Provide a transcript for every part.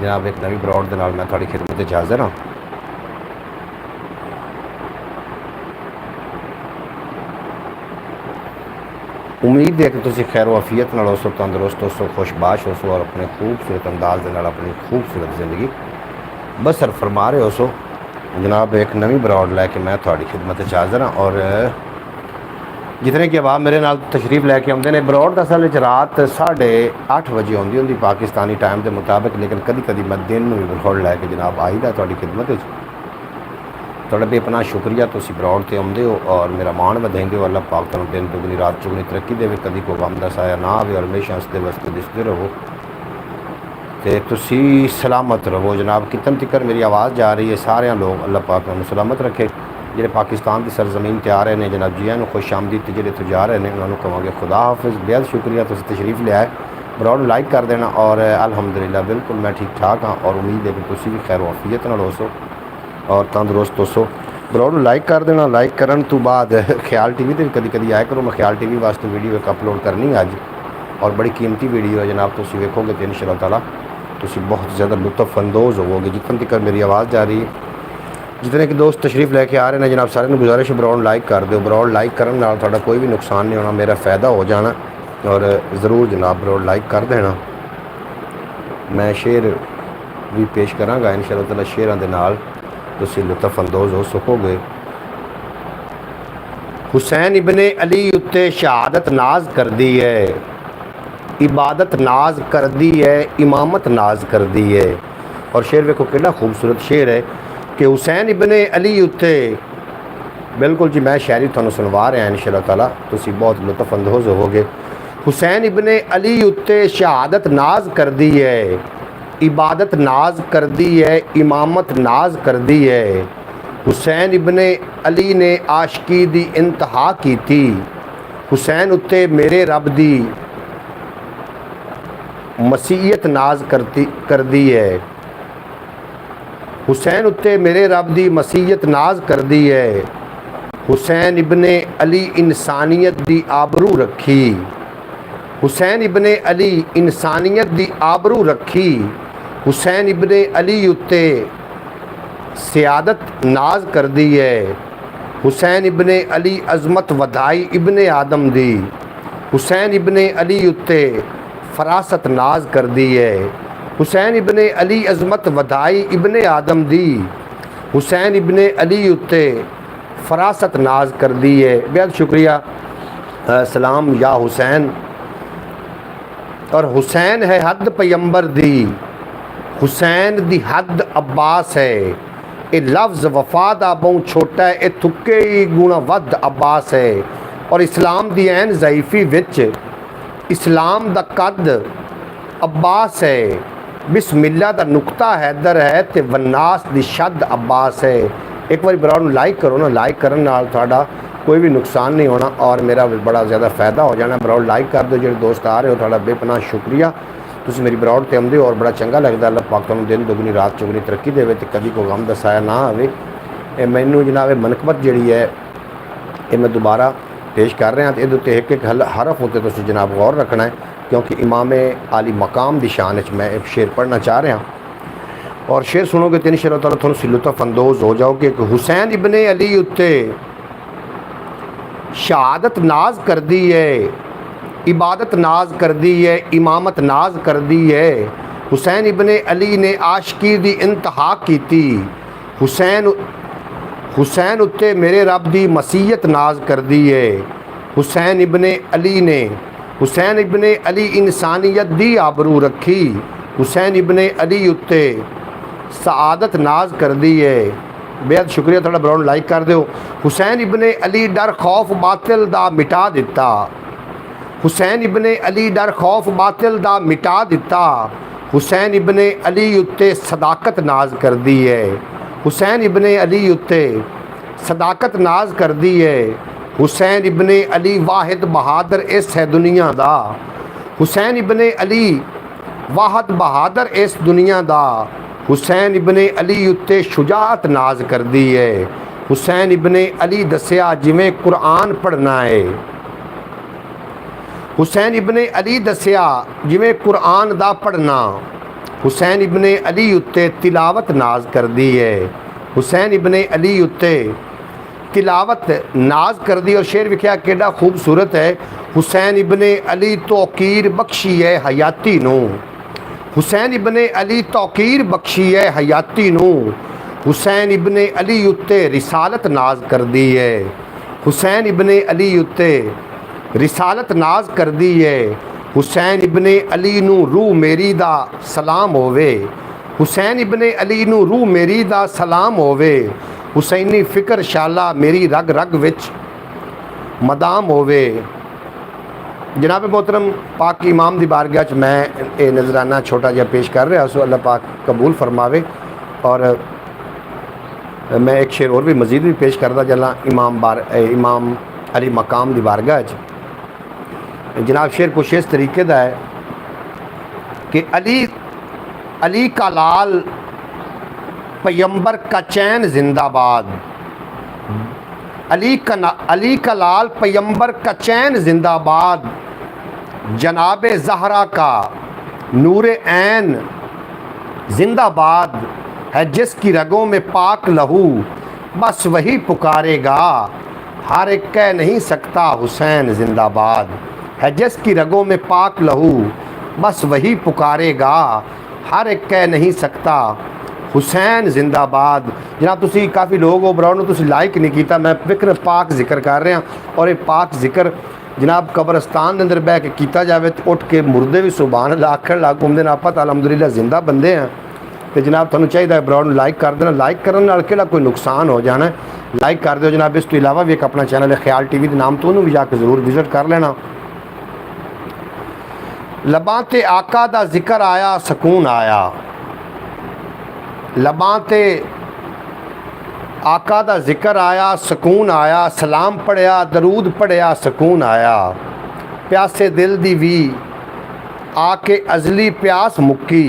जनाब एक नवी ब्रॉड के नाल मैं थोड़ी खिदमत च हाज़र हाँ। उम्मीद है कि तुम खैर वाफियत नाल होसो, तंदुरुस्त होसो, खुशबाश होसो और अपने खूबसूरत अंदाज के नाल अपनी खूबसूरत जिंदगी बसर फरमा रहे होसो। जनाब एक नवी ब्रॉड लैके मैं थोड़ी खिदमत च हाज़र हाँ। और जितने कि अहबाब मेरे नाल तशरीफ लैके आते हैं, ब्रॉड असल रात 8:30 बजे आती होंगी पाकिस्तानी टाइम के मुताबिक, लेकिन कभी कभी मैं दिन में भी ब्रॉड लैके जनाब आई दा थोड़ी खिदमत। थोड़ा बेपना शुक्रिया, तुम ब्रॉड से आते हो और मेरा मान वधेंगे हो। अल्लाह पाक तुम दिन दुगनी रात चुगनी तरक्की दे, कभी कोई गम का साया ना आए और हमेशा हंसते वसते दिसते रहो तो तुम सलामत रहो। जनाब कितन तिकर मेरी आवाज़ जा रही है, सारे लोग अल्लाह पाक उन्होंने सलामत रखे। जो पाकिस्तान की सरजमीन ते आ रहे हैं जनाब जी आन खुश आमदीद, तो जो जा रहे हैं उन्होंने कहोगे खुदा हाफिज़, बेहद शुक्रिया तुम तशरीफ़ लिया है। ब्रॉड लाइक कर देना और अल्हम्दुलिल्लाह बिल्कुल मैं ठीक ठाक हाँ और उम्मीद है कि तुम भी खैर वाफियत नाल होसो और तंदुरुस्त होसो। ब्रॉड लाइक कर देना। लाइक करन तो बाद ख्याल टीवी पर कभी कभी आया करो, मैं ख्याल टीवी वास्ते वीडियो एक अपलोड करनी अज और बड़ी कीमती वीडियो है जनाब। तुम वेखोगे तो इंशाअल्लाह ताला तुम बहुत ज़्यादा लुत्फ़अंदोज़ होवोगे। जितन तक मेरी आवाज़ जा रही है, जितने कि दोस्त तशरीफ़ लैके आ रहे हैं जनाब, सारे गुजारिश ब्रॉड लाइक कर दो। ब्रॉड लाइक करने नाल तुहाडा कोई भी नुकसान नहीं होना, मेरा फ़ायदा हो जाना। और ज़रूर जनाब ब्रॉड लाइक कर देना। मैं शेर भी पेश कराँगा इंशाअल्लाह ताला, शेरां दे नाल तुसीं लुत्फ़अंदोज़ हो सकोगे। हुसैन इब्ने अली उत्ते शहादत नाज कर दी है, इबादत नाज कर दी है, इमामत नाज कर दी है। और शेर वेखो कितना खूबसूरत शेर है कि हुसैन इब्ने अली उत्ते, बिल्कुल जी मैं शायरी तुहानूं सुनवा रहा इंशाअल्लाह ताला, तुसीं बहुत लुत्फ़अंदोज़ होवोगे। हुसैन इब्ने अली उत्ते शहादत नाज कर दी है, इबादत नाज कर दी है, इमामत नाज कर दी है। हुसैन इब्ने अली ने आशिकी दी इंतहा की थी, हुसैन उत्ते मेरे रब दी मसीयत नाज कर दी है। हुसैन उत्ते मेरे रब दी मसीयत नाज कर दी है। हुसैन इब्ने अली इंसानियत दी आबरू रखी, हुसैन इब्ने अली इंसानियत दी आबरू रखी। हुसैन इब्ने अली उत्ते सियादत नाज कर दी है। हुसैन इब्ने अली अज़मत वधाई इब्ने आदम दी, हुसैन इब्ने अली उत्ते फरासत नाज कर दी है। हुसैन इब्ने अली अज़मत वधाई इब्ने आदम दी, हुसैन इब्ने अली उत्ते फरासत नाज कर दी है। बेहद शुक्रिया। सलाम या हुसैन। और हुसैन है हद पैगंबर दी, हुसैन दी हद अब्बास है। ये लफ्ज़ वफा दा बहु छोटा है, ये थुके ही गुणा वध अब्बास है। और इस्लाम दी ऐन ज़ईफ़ी विच इस्लाम दा कद अब्बास है। बिस्मिल्ला दा नुकता हैदर है ते वन्नास दी शद अब्बास है। एक बार ब्रॉड लाइक करो ना, लाइक करने नाल तुहाडा कोई भी नुकसान नहीं होना और मेरा बड़ा ज़्यादा फ़ायदा हो जाना। ब्रॉड लाइक कर दो। जो दोस्त आ रहे हो तुहाडा बेपनाह शुक्रिया, तुसीं मेरी ब्रॉड ते आउंदे हो और बड़ा चंगा लगदा। अल्लाह पाक तुहानूं दिन दुगनी रात चौगनी तरक्की देवे ते कभी कोई गम दा साया ना आवे। मैनू जनाब मनकबत जिहड़ी है ये मैं दोबारा पेश कर रहा तो ये एक एक हरफ होते तुसीं जनाब गौर रखना है, क्योंकि इमाम आली मकाम दी शान मैं एक शेर पढ़ना चाह रहा और शेर सुनोगे तो इंशाअल्लाह ताला तुहानूं लुत्फ़अंदोज़ हो जाओगे कि हुसैन इब्ने अली उत्ते शहादत नाज कर दी है, इबादत नाज कर दी है, इमामत नाज कर दी है। हुसैन इब्ने अली ने आशिकी दी इंतहा की थी, हुसैन उत्ते मेरे रब दी मसीयत नाज कर दी है। हुसैन इब्ने अली ने, हुसैन इब्ने अली इंसानियत दी आबरू रखी। हुसैन इब्ने अली उत्ते सआदत नाज कर दी है। बेहद शुक्रिया, थोड़ा ब्रॉड लाइक कर दो। हुसैन इब्ने अली डर खौफ बातिल दा मिटा दिता, हुसैन इब्ने अली डर खौफ बातिल दा मिटा दिता। हुसैन इब्ने अली उत्ते सदाकत नाज कर दी है, हुसैन इब्ने अली उत्ते सदाकत नाज कर दी है। हुसैन इब्ने अली वाहिद बहादुर इस है दुनिया दा, हुसैन इब्ने अली वाहिद बहादुर इस दुनिया दा। हुसैन इब्ने अली उत्ते शुजात नाज कर दी है। हुसैन इब्ने अली दसिया जिमें कुरान पढ़ना है, हुसैन इब्ने अली दसिया जिमें कुरान दा पढ़ना। हुसैन इब्ने अली उत्ते तिलावत नाज करदी है। हुसैन इब्ने अली उत्ते तिलावत नाज कर दी। और शेर विख्या केड़ा खूबसूरत है। हुसैन इब्ने अली तौकीर बख्शी है हयाती नू। हुसैन इब्ने अली तौकीर बख्शी है हयाती नू। हुसैन इब्ने अली उत्ते रिसालत नाज कर दी है। हुसैन इब्ने अली उत्ते रिसालत नाज कर दी है। हुसैन इब्ने अली नू रूह मेरी दा सलाम होवे। हुसैन इब्ने अली नू रूह मेरी दा सलाम होवे। हुसैनी फिक्र शाला मेरी रग रग विच मदाम होवे। जनाब मोहतरम पाक इमाम दी बारगाह च मैं ये नजराना छोटा जिहा पेश कर रहा सो अल्लाह पाक कबूल फरमावे। और मैं एक शेर और भी मजीद भी पेश करदा चला इमाम अली मकाम दी बारगाह च। जनाब शेर कुछ इस तरीके का है कि अली का लाल पैगंबर का चैन जिंदाबाद। अली का लाल पैगंबर का चैन जिंदाबाद। जनाबे ज़हरा का नूरे ऐन जिंदाबाद है। जिसकी रगों में पाक लहू बस वही पुकारेगा। हर एक कह नहीं सकता हुसैन जिंदाबाद है। जिसकी रगों में पाक लहू बस वही पुकारेगा। हर एक कह नहीं सकता हुसैन जिंदाबाद। जनाब तुसी काफ़ी लोग हो ब्राउन तुसी लाइक नहीं किया। मैं फिक्र पाक जिक्र कर रहा और ये पाक जिक्र जनाब कब्रस्तान के अंदर बह के किया जाए तो उठ के मुर्दे भी सुभान अल्लाह आखण लग पाते हैं। आप अलहमदुलिल्लाह जिंदा बंदे हैं। तो जनाब तुहानू चाहिए ब्राउन लाइक कर देना। लाइक करने नाल किहड़ा कोई नुकसान हो जाना है। लाइक कर दो जनाब। इस तो इलावा भी एक अपना चैनल है ख्याल टीवी के नाम तो उन्होंने भी जाके जरूर विजिट कर लेना। लबां ते आका दा जिक्र आया सकून आया। लबां ते आका दा जिक्र आया सकून आया। सलाम पढ़िया दरूद पढ़िया सकून आया। प्यासे दिल दी भी आके अजली प्यास मुक्की।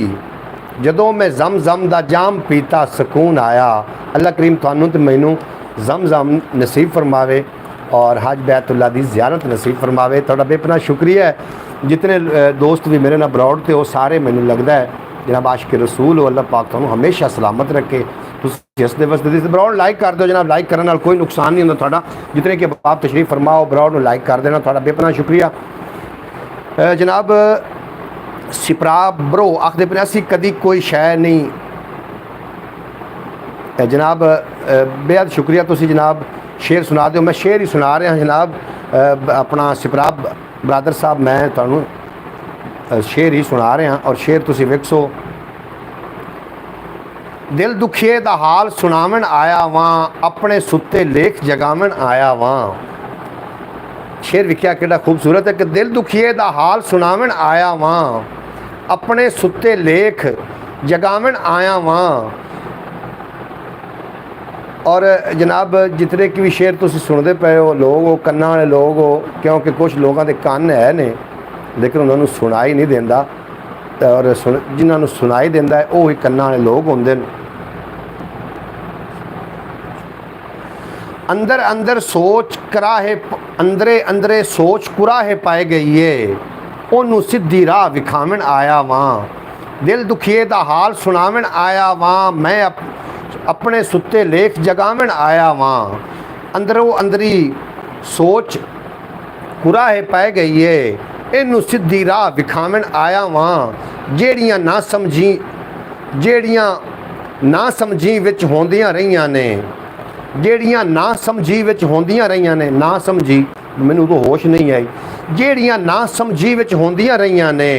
जदों मैं जम जम दा जाम पीता सकून आया। अल्लाह करीम थानू ते मैनू जम जम नसीब फरमावे और हज बैतुल्ला दी ज़ियारत नसीब फरमावे। थोड़ा बेपना शुक्रिया है। जितने दोस्त भी मेरे नाल ब्रॉड थे वो सारे मैनू लगता है जनाब आशिक रसूल हो। अल्लाह पाक तुहानू हमेशा सलामत रखे। हसदे वसदे ब्रॉड लाइक कर दो जनाब। लाइक करने कोई नुकसान नहीं होंदा थोड़ा। जितने कि आप तशरीफ फरमाओ ब्रॉड नू लाइक कर देना। थोड़ा बेपना शुक्रिया। जनाब सिपरा ब्रो आखदे पे असी कदी कोई शय नहीं। जनाब बेहद शुक्रिया तुसी जनाब शेर सुना दो। मैं शेर ही सुना रहा जनाब अपना सिपरा बरादर साहब मैं तुहानू शेर ही सुना रहा और शेर तुसी वेखो। दिल दुखिए दा हाल सुनावन आया वां अपने सुत्ते लेख जगावन आया वां। शेर विख्या केड़ा खूबसूरत है कि दिल दुखिए दा हाल सुनावन आया वां अपने सुत्ते लेख जगावन आया वां। और जनाब जितने की भी शेर तुसी सुनते पे हो लोग हो कन्ना वाले लोग हो क्योंकि कुछ लोगों के कन्न है ने लेकिन उन्होंने सुनाई नहीं देंदा और जिन्होंने सुनाई देंदा है वो ही कन्ना वाले लोग होंदे ने। अंदर अंदर सोच कराहे अंदरे अंदरे सोच कुराहे पाए गई है ओनू सीधी राह विखावन आया वां। दिल दुखिए दा हाल सुनावन आया वां मैं अपने सुत्ते लेख जगावन आया वां। अंदरों अंदरी सोच कुराहे पाए गई है इनू सीधी राह विखावन आया वां। जेड़ियां ना समझी विच होंदियां रहियां ने। जेड़ियां ना समझी विच होंदियां रहियां ने। ना समझी मैनू तो होश नहीं आई। जेड़ियां ना समझी विच होंदियां रहियां ने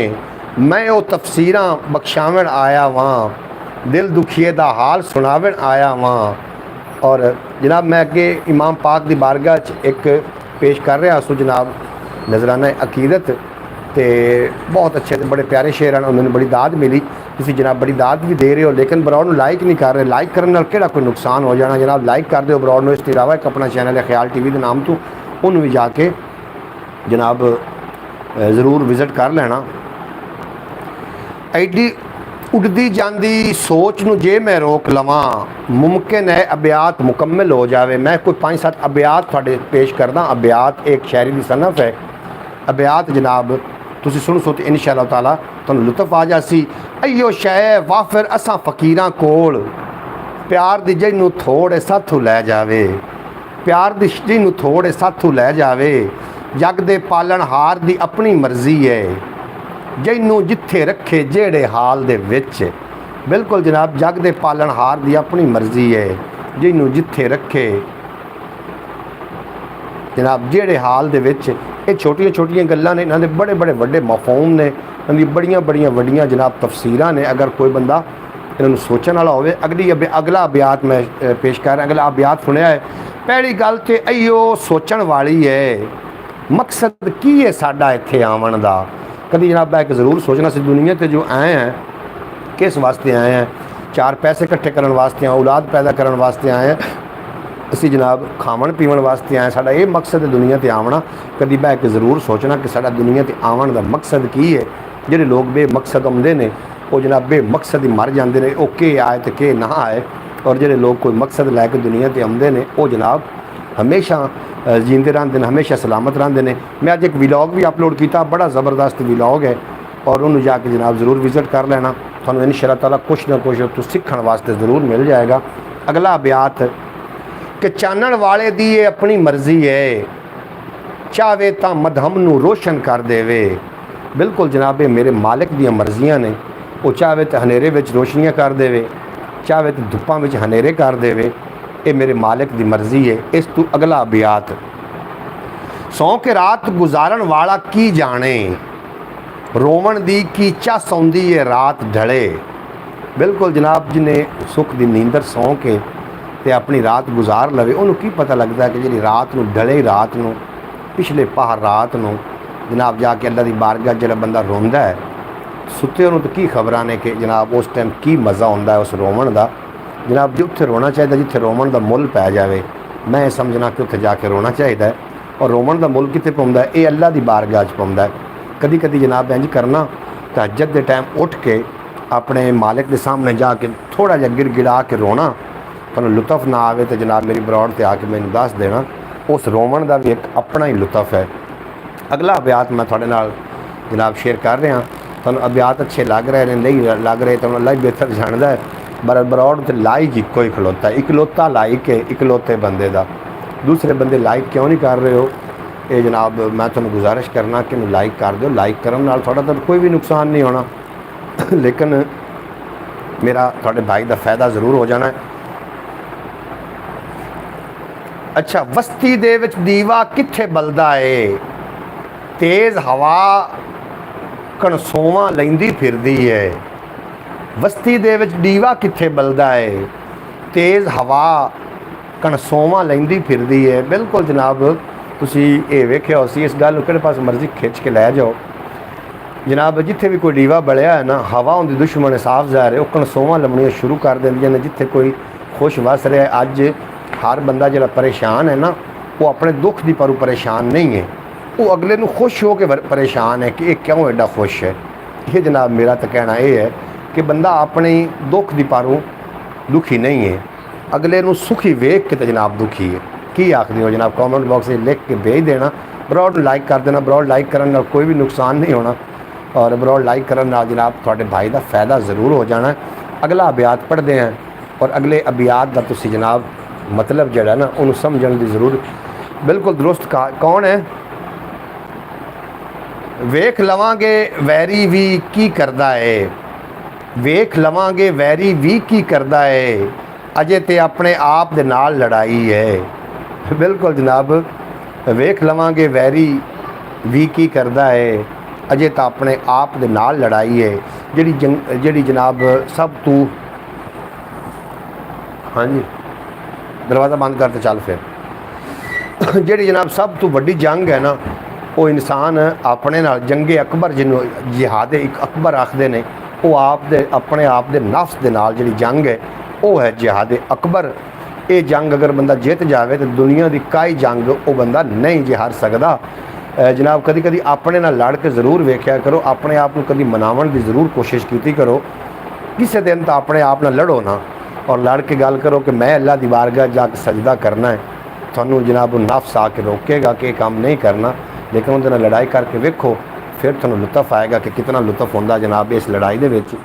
मैं वो तफसीरां बख्शावन आया वां। दिल दुखिए दा हाल सुनावन आया वां। और जनाब मैं अगे इमाम पाक दी बारगाह च एक पेश कर रहा सो जनाब नजराना अकीदत ते बहुत अच्छे ते बड़े प्यारे शेर हैं। उन्होंने बड़ी दाद मिली। तुसीं जनाब बड़ी दाद भी दे रहे हो लेकिन ब्रॉड लाइक नहीं कर रहे। लाइक करने नाल केड़ा कोई नुकसान हो जाना। जनाब लाइक कर दो ब्रॉड इस तो इलावा एक अपना चैनल है ख्याल टीवी के नाम तो उन्होंने भी जाके जनाब ज़रूर विजिट कर लेना। एडी उड़दी जाती सोच नू जे मैं रोक लवां मुमकिन है अबियात मुकम्मल हो जाए। मैं कोई 5-7 अबियात थोड़े पेश करदा। अबियात एक शायरी की सनफ है। अबियात जनाब तुसी सुनो सो तो इंशाअल्लाह ताला तुहानूं लुत्फ आ जासी। अइयो शै वाफिर असां फकीरां कोल प्यार दी जिन्नू थोड़े साथू लै जावे, प्यार दी जिन्नू थोड़े साथू लै जावे, जग दे पालनहार दी अपनी मर्जी है, जिन्नू जिथे रखे जेड़े हाल दे विच। बिल्कुल जनाब, जग दे पालनहार दी अपनी मर्जी है, जिन्नू जिथे रखे जनाब जेड़े हाल दे विच। ये छोटियां छोटियां गल्लां ने, इन्हां दे बड़े बड़े वड्डे मफहूम ने, इन्हां दी बड़ियां बड़ियां वड्डियां जनाब तफसीरां ने। अगर कोई बंदा इन्होंने सोचने वाला होवे। अगला अबियात मैं पेश कर रहा, अगला अबियात सुनिया है। पहली गल तो इहो सोचण वाली है, मकसद की है साडा इत्थे आवन दा। कभी जनाब एक ज़रूर सोचना सी, दुनिया ते जो आए हैं किस वास्ते आए हैं? 4 पैसे इकट्ठे करने वास्ते आए, औलाद पैदा करने वास्ते आए हैं, असी जनाब खावन पीवन वास्ते आए, साडा ये मकसद है दुनिया ते आवना। कभी बह के ज़रूर सोचना कि साडा दुनिया ते आवन दा मकसद की है। जिहड़े लोग बेमकसद आउंदे ने वो जनाब बेमकसद ही मर जाते हैं, वो के आए तो के ना आए। और जिहड़े लोग कोई मकसद लैके दुनिया ते आउंदे ने वो जनाब हमेशा जींदे रहंदे ने, हमेशा सलामत रहंदे ने। मैं अज एक व्लॉग भी अपलोड किया, बड़ा ज़बरदस्त व्लॉग है, और उन्होंने जाके जनाब ज़रूर विजिट कर लेना। तुहानूं इंशाअल्लाह ताला कुछ ना कुछ तो सीखण वास्ते ज़रूर मिल जाएगा। अगला अबियात कि चानण वाले दी ये अपनी मर्जी है, चाहे तो मधम नूं रोशन कर देवे। बिल्कुल जनाब, मेरे मालिक दियां मर्जियां ने, वो चाहे तो हनेरे विच रोशनियां कर देवे, चाहे तो धुप्पां विच हनेरे कर देवे। ये मेरे मालिक दी मर्जी है। इस तू अगला अबियात, सौ के रात गुजारन वाला की जाने, रोवण दी की चस आउंदी है रात ढले। बिल्कुल जनाब, जिन्हें सुख दी नींदर सौ के ते अपनी रात गुजार लवे, उन्होंने की पता लगता है कि जी रात नूं ढले, रात नूं पिछले पहर रात नूं जनाब जाके अल्लाह दी बारगाह जिहड़ा बंदा रोंदा है, सुते उन्होंने तो की खबरां ने कि जनाब उस टाइम की मज़ा आउंदा है उस रोवण दा। जनाब जिथे रोना चाहिए, जिथे रोवण दा मुल पै जाए, मैं समझना कि उत्थे जाके रोना चाहिए। और रोवण दा मुल कित्थे पौंदा है? ये अल्लाह दी बारगाह च पौंदा है। कदी कदी जनाब इंज करना, तहज्जुद दे टाइम उठ के अपने मालिक के सामने जाके थोड़ा जिहा गिड़गिड़ा के रोना, तुहानूं लुत्फ ना आवे तो जनाब मेरी ब्रॉड ते आके मैनूं दस देना। उस रोवण का भी एक अपना ही लुत्फ है। अगला अबियात मैं थोड़े नाल जनाब शेयर कर रहा। तुहानूं अबियात अच्छे लग रहे हैं, नहीं लग रहे, तुहानूं अल्लाह ही बेहतर जानता है। पर ब्रॉड तो लाइक इको ही खलोता है, इकलौता लाइक है इकलौते बंदे का। दूसरे बंदे लाइक क्यों नहीं कर रहे हो? ये जनाब मैं तुहानूं गुजारिश करना कि लाइक कर दो। लाइक करन नाल थोड़ा तो कोई भी नुकसान नहीं होना, लेकिन मेरा थोड़े भाई का फायदा जरूर हो जाना है। अच्छा, बस्ती दे विच दीवा कित्थे बलदा है, तेज़ हवा कणसोवां लैंदी फिरदी है। बस्ती दे विच दीवा कित्थे बलदा है, तेज़ हवा कणसोवां लैंदी फिरदी है। बिल्कुल जनाब, तुसी ये वेख्या हो सी, इस गल नूं किहड़े पास मर्जी खिच के लै जाओ जनाब, जिथे भी कोई दीवा बलिया है ना, हवा उनकी दुश्मन साफ ज़ाहिर है, वो कणसोवां लमणियां शुरू कर देंदियां ने। जिथे कोई खुश वस रहा है, अज हर बंदा जो परेशान है ना, वो अपने दुख की पर परेशान नहीं है, वो अगले नूं खुश हो के परेशान है कि ये क्यों एडा खुश है। ये जनाब मेरा तो कहना यह है कि बंदा अपने दुख की पारों दुखी नहीं है, अगले नूं सुखी वेख के तो जनाब दुखी है। की आखदी हो जनाब? कॉमेंट बॉक्स में लिख के भेज देना। ब्रॉड लाइक कर देना, ब्रॉड लाइक करने नाल कोई भी नुकसान नहीं होना, और ब्रॉड लाइक करने नाल जनाब थोड़े भाई का फायदा ज़रूर हो जाना। अगला अबियात पढ़ते हैं, और अगले अबियात का तुसी जनाब मतलब जड़ा ना उन्होंने समझने की जरूर बिल्कुल दुरुस्त कौन है। वेख लवांगे वैरी भी की करदा है, वेख लवांगे वैरी भी की करदा है, अजे ते अपने आप दे नाल लड़ाई है। बिल्कुल जनाब, वेख लवांगे वैरी भी की करदा है, अजे तो अपने आप दे नाल लड़ाई है। जिहड़ी जनाब सब तू, हाँ जी दरवाज़ा बंद करते चल फिर। जिहड़ी जनाब सब तो वड्डी जंग है ना, वो इंसान अपने नाल जंगे अकबर जिन्हों जिहाद अकबर आखते हैं, वो आप दे अपने आप दे नफ्स दे नाल जिहड़ी जंग है वो है जिहाद अकबर। ये जंग अगर बंदा जित जाए तो दुनिया की काई जंग वो बंदा नहीं जी हार सकता। जनाब कभी कभी अपने नाल लड़ के जरूर वेख्या करो, अपने आप को कभी मनावन की जरूर कोशिश की करो। किसी दिन तो अपने आप नाल लड़ो ना, और लड़ के गल करो कि मैं अल्लाह दी बारगाह जाके सजदा करना है। थानू जनाब नफ्स आके रोकेगा कि काम नहीं करना, लेकिन उनके नाल लड़ाई करके वेखो, फिर तुहानूं लुत्फ आएगा कि कितना लुत्फ होंदा जनाब इस लड़ाई दे विच।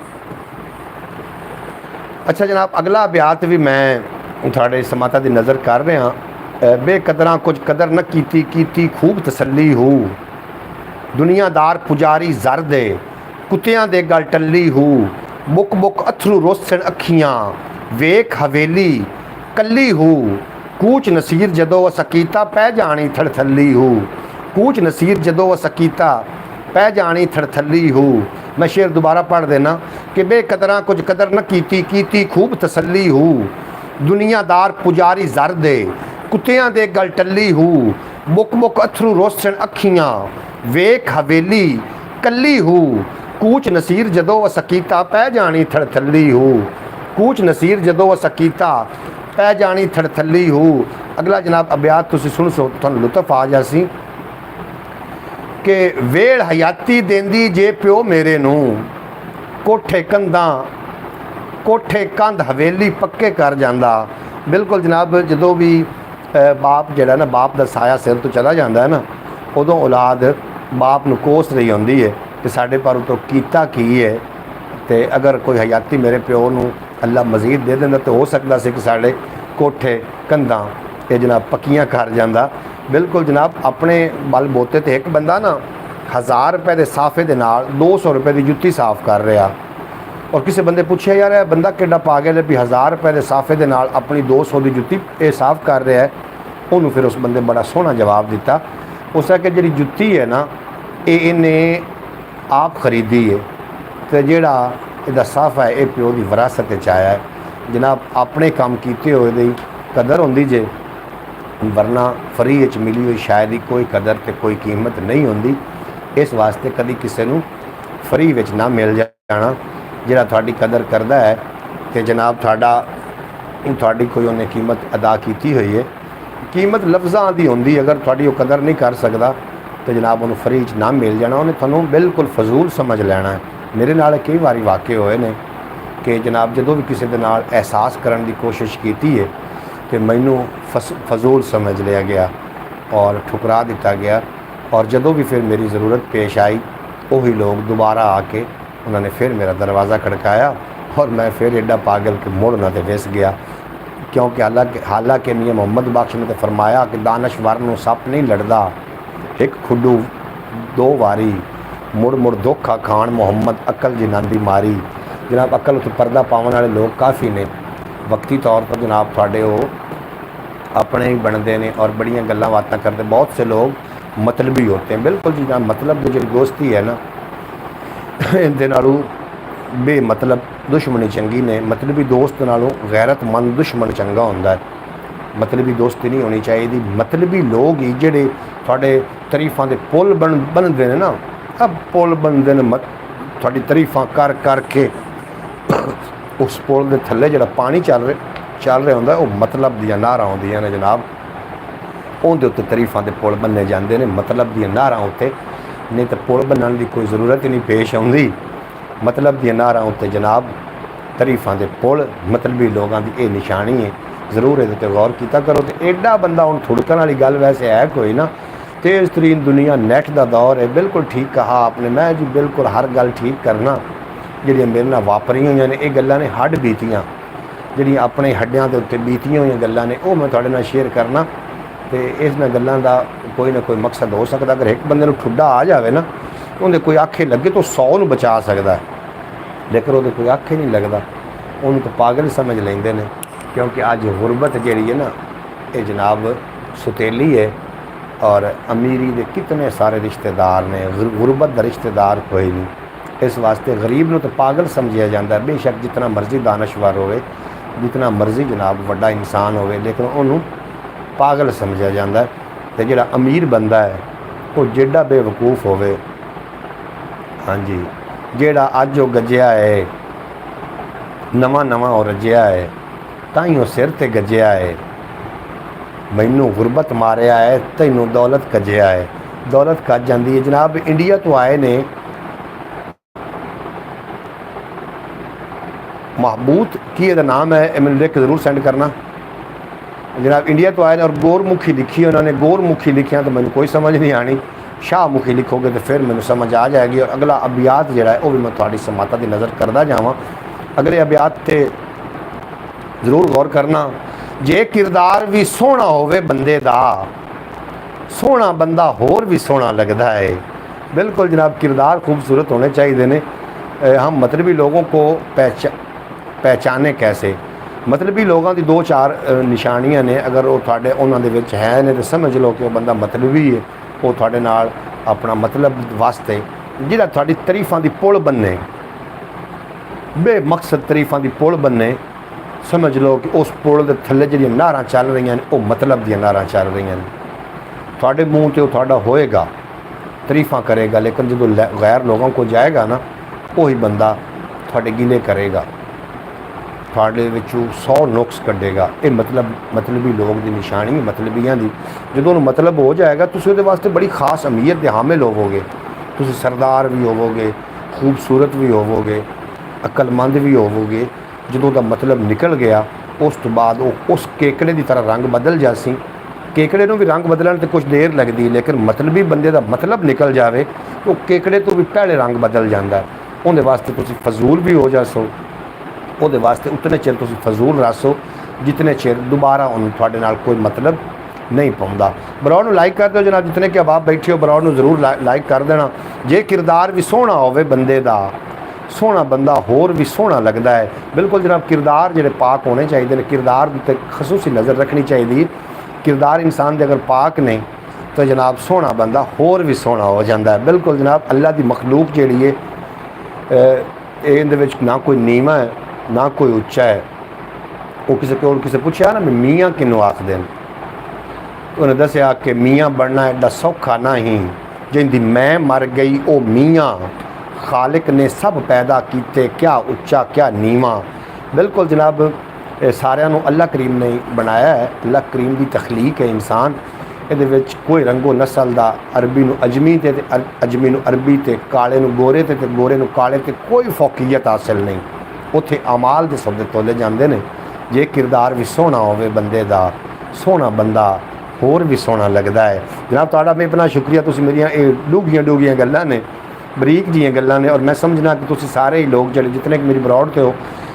अच्छा जनाब, अगला अभ्यात भी मैं थोड़े समाता की नज़र कर रहा। बेकदरां कुछ कदर न कीती खूब तसल्ली हो, दुनियादार पुजारी जर दे कुत्तियां दे गल टल्ली हो, मुक मुक अथरू रोसन अखियां वेख हवेली कली हो, कूच नसीर जदों सकीता पै जानी थड़थली हो, कूच नसीर जदों सकीता पै जानी थड़थली हो। मैं शेर दोबारा पढ़ देना कि बेकदरां कुछ कदर न कीती खूब तसल्ली हो, दुनियादार पुजारी जर दे कुत्तियां दे गल टल्ली हो, मुक मुक अथरू रोसन अखियां वेख हवेली कली हो, कूच नसीर जदों सकीता पै जानी थड़थली हो, कूच नसीर जदों सकीता पै जानी थड़थली हो। अगला जनाब अभ्यात तुसीं सुन सो तुहानूं लुत्फ आ जासी कि वेल हयाती देंदी जे प्यो मेरे नूं, कोठे कंध हवेली पक्के कर जांदा। बिल्कुल जनाब, जदों भी बाप जिहड़ा ना बाप दा साया सिर तो चला जाता है ना, उदों औलाद बाप नूं कोस रही होंदी है कि साडे पर तो कीता की है। तो अगर कोई हयाती मेरे प्यो नूं अल्लाह मजीद दे देंदा तो हो सकता सी कि साडे कोठे कंधां ये जनाब पक्कियां कर जांदा। बिल्कुल जनाब, अपने बल बोते तो एक बंदा ना 1000 रुपए के साफे के नाल 200 रुपए की जुत्ती साफ कर रहा, और किसी बंदे पूछे यार यह बंदा किड्डा पागल है भी 1000 रुपए के साफे के नाल अपनी 200 की जुत्ती ये साफ कर रहा है। उन्होंने फिर उस बंदे बड़ा सोहना जवाब दिता, उसने कि जी जुत्ती है ना ये इन्हें आप खरीदी है, तो जोड़ा इसका साफा है ये प्यो की विरासत आया है। जनाब अपने काम किए हुए दी कदर होंदी जे, वरना फ्री च मिली हुई शायद ही कोई कदर तो कोई कीमत नहीं होंदी। इस वास्ते कभी किसी को फ्री विच ना मिल जाना। जिहड़ा तुहाडी कदर करता है तो जनाब तुहाडी कोई उन्हें कीमत अदा की हुई है। कीमत लफ्ज़ां दी होंदी, अगर तुहाडी कदर नहीं कर सकता तो जनाब उन्होंने फ्री च ना मिल जाना, उन्हें तुहानूं बिल्कुल फजूल समझ लेना है। मेरे नाल कई बारी वाक़े होए ने कि जनाब जदों भी किसी दे नाल एहसास करने की कोशिश की है तो मैनू फजूल समझ लिया गया और ठुकरा दिता गया, और जदों भी फिर मेरी ज़रूरत पेश आई वही लोग दोबारा आके उन्होंने फिर मेरा दरवाज़ा खड़काया और मैं फिर एडा पागल के मुड़ ना विस गया। क्योंकि हालांकि मियाँ मोहम्मद बख्श ने तो फरमाया कि दानश्वर नूं सप नहीं लड़दा, एक खुडू 2 वारी, मुड़ मुड़ धोखा खान मुहम्मद अकल जिन्हां मारी। जनाब अकल उत्ते पर्दा पावन वाले लोग काफ़ी ने, वक्ती तौर पर जनाब थोड़े वो अपने ही बनते हैं और बड़ियां गल्लां बातां करते। बहुत से लोग मतलबी होते हैं, बिल्कुल जी जनाब मतलब की जी दोस्ती है ना इनके नालों बेमतलब दुश्मनी चंगी ने, मतलबी दोस्त नालों गैरतमंद दुश्मन चंगा होंदा है। मतलबी दोस्ती नहीं होनी चाहिए। मतलबी लोग ही जेडे थोड़े तरीफां दे पुल बनते हैं ना, अब पुल बनते हैं थोड़ी तरीफां कर करके उस पुल के थले जो पानी चल रहा होंदा वो मतलब दियां नारां आउंदियां ने जनाब, उनके उत्ते तरीफां दे पुल बने जाते हैं मतलब दियां नारां उत्ते, नहीं तो पुल बनने की कोई ज़रूरत ही नहीं पेश आउंदी। मतलब दियां नारां उत्ते जनाब तरीफां दे पुल मतलबी लोगों की ये निशानी है। जरूर ये गौर किया करो। तो एडा बंदा हूँ थुड़कन वाली गल वैसे है कोई ना, तेज़ तरीन दुनिया नैट का दौर है। बिल्कुल ठीक कहा आपने, मैं जी बिल्कुल हर गल ठीक करना जिहड़ियां मेरे नाल वापरियां हुई ने, ये गल्लां ने हड्ड बीतियां जिहड़ियां अपने हड्डियां के उत्ते बीतियां हुई गल्लां ने, वो मैं तुहाडे नाल शेयर करना। तो इस गल्लां दा कोई ना कोई मकसद हो सकता। अगर एक बंदे नूं ठुड्डा आ जाए ना, उन्हें कोई आखे लगे तो 100 नूं बचा सकता है, लेकिन वो कोई आखे नहीं लगता, उन्होंने तो पागल समझ लेंदे ने। क्योंकि अज गुरबत जी है ना ये जनाब सुतेली है, और अमीरी के कितने सारे रिश्तेदार ने, गुरबत का रिश्तेदार कोई नहीं। इस वास्ते गरीब नूं तो पागल समझिया जाता है। बेशक जितना मर्जी दानश्वर होवे, जितना मर्जी जनाब वड्डा इंसान होवे, लेकिन उन्होंने पागल समझिया जाता है। तो जिहड़ा अमीर बंदा है वो जेड़ा बेवकूफ़ होवे, हाँ जी, जेड़ा अज वो गज्जिया है, नवा और रजिया है, ताईं सिर ते गज्जिया है, मैनू गुरबत मारिया है, तैनू दौलत कज्जिया है। दौलत कज जाती है। जनाब इंडिया तो आए ने महबूत की यदा नाम है, मैंने लिख जरूर सेंड करना। जनाब इंडिया तो आए और गोरमुखी लिखी, उन्होंने गोरमुखी लिखिया तो मैंने कोई समझ नहीं आनी। शाहमुखी लिखोगे तो फिर मैंने समझ आ जाएगी। और अगला अबियात जिहड़ा है वह भी मैं थोड़ी समाता की नज़र करता जावां। अगले अबियात ते ज़रूर गौर करना। जे किरदार भी सोहना होवे बंदे दा, सोहना बंदा होर भी सोहना लगता है। बिल्कुल जनाब, किरदार खूबसूरत होने चाहिए ने। हम मतलबी लोगों को पहचाने कैसे? मतलबी लोगों की दो चार निशानियां ने, अगर वो थोड़े उन्होंने विच है ने तो समझ लो कि वह बंदा मतलबी है। वो थोड़े नाल अपना मतलब वास्ते जिहड़ा थोड़ी तरीफां की पुल बन्ने, बेमकसद तरीफां की पुल बन्ने, समझ लो कि उस पुल के थल्ले जिहड़ियां नारां चल रही हैं वो मतलब दी नारां चल रही हैं। थोड़े मूँह तो थोड़ा होएगा, तरीफा करेगा, लेकिन जो गैर लोगों को जाएगा ना वही बंदा थोड़े गिले करेगा, थोड़े विचों 100 नुक्स कढ़ेगा। ये मतलबी लोग की निशानी मतलबियां की। जो मतलब हो जाएगा तुसीं उहदे वास्ते बड़ी खास अहमियत के हामिल होवोगे। तुसीं सरदार भी होवोगे, खूबसूरत भी होवोगे, अक्लमंद भी होवोगे। जो दा मतलब निकल गया उस तो बाद वो उस केकड़े की तरह रंग बदल जासी। केकड़े भी रंग बदलन तो कुछ देर लगती है, लेकिन मतलबी बंदे का मतलब निकल जाए तो केकड़े तो भी पहले रंग बदल जाता है। उहदे वास्ते तुसीं फजूल भी हो जासो, उहदे वास्ते उतने चिर तुसीं फजूल रसो जितने चिर दोबारा उन्होंने थोड़े नाल कोई मतलब नहीं पाउंदा। बरौड़ लाइक कर दो जनाब, जितने कि आप बैठे हो बरौड़ जरूर लाइक कर देना। जे किरदार भी सोहना होवे बंदे दा, सोहना बंदा होर भी सोहना लगता है। बिल्कुल जनाब, किरदार जिहड़े पाक होने चाहिए, किरदार उत्ते खसूसी नज़र रखनी चाहिए। किरदार इंसान के अगर पाक नहीं तो जनाब सोहना बंदा होर भी सोहना हो जाता है। बिल्कुल जनाब, अल्लाह की मखलूक जिहड़ी है इहदे विच ना कोई नीवा है ना कोई उच्चा है। वो किसी पूछा ना मियाँ किनू आखदे हैं, उन्हें दसिया कि मियाँ बनना एडा सौखा नहीं, जिंदी मैं मर गई वो मियाँ, खालिक ने सब पैदा किते क्या उच्चा क्या नीवा। बिल्कुल जनाब, सारिਆਂ ਨੂੰ अल्लाह करीम ने बनाया है। अल्लाह करीम की तखलीक है इंसान। ये कोई रंगो नस्ल का अरबी नू अजमी ते अजमी नू अरबी ते काले नू गोरे ते गोरे नू काले ते कोई फौकीयत हासिल नहीं। उत्थे अमाल के सौदे तोले जाते हैं। जे किरदार भी सोहना होवे बंदे दा, सोहना बंदा होर भी सोहना लगता है। जनाब तुहाडा मैं इतना शुक्रिया, तुसीं मेरियां डूगियां गल्लां ने, बरीक जिहियां गल्लां ने। और मैं समझना कि तुसीं सारे ही लोग जिहड़े जितने कि मेरी बरौड़ ते हो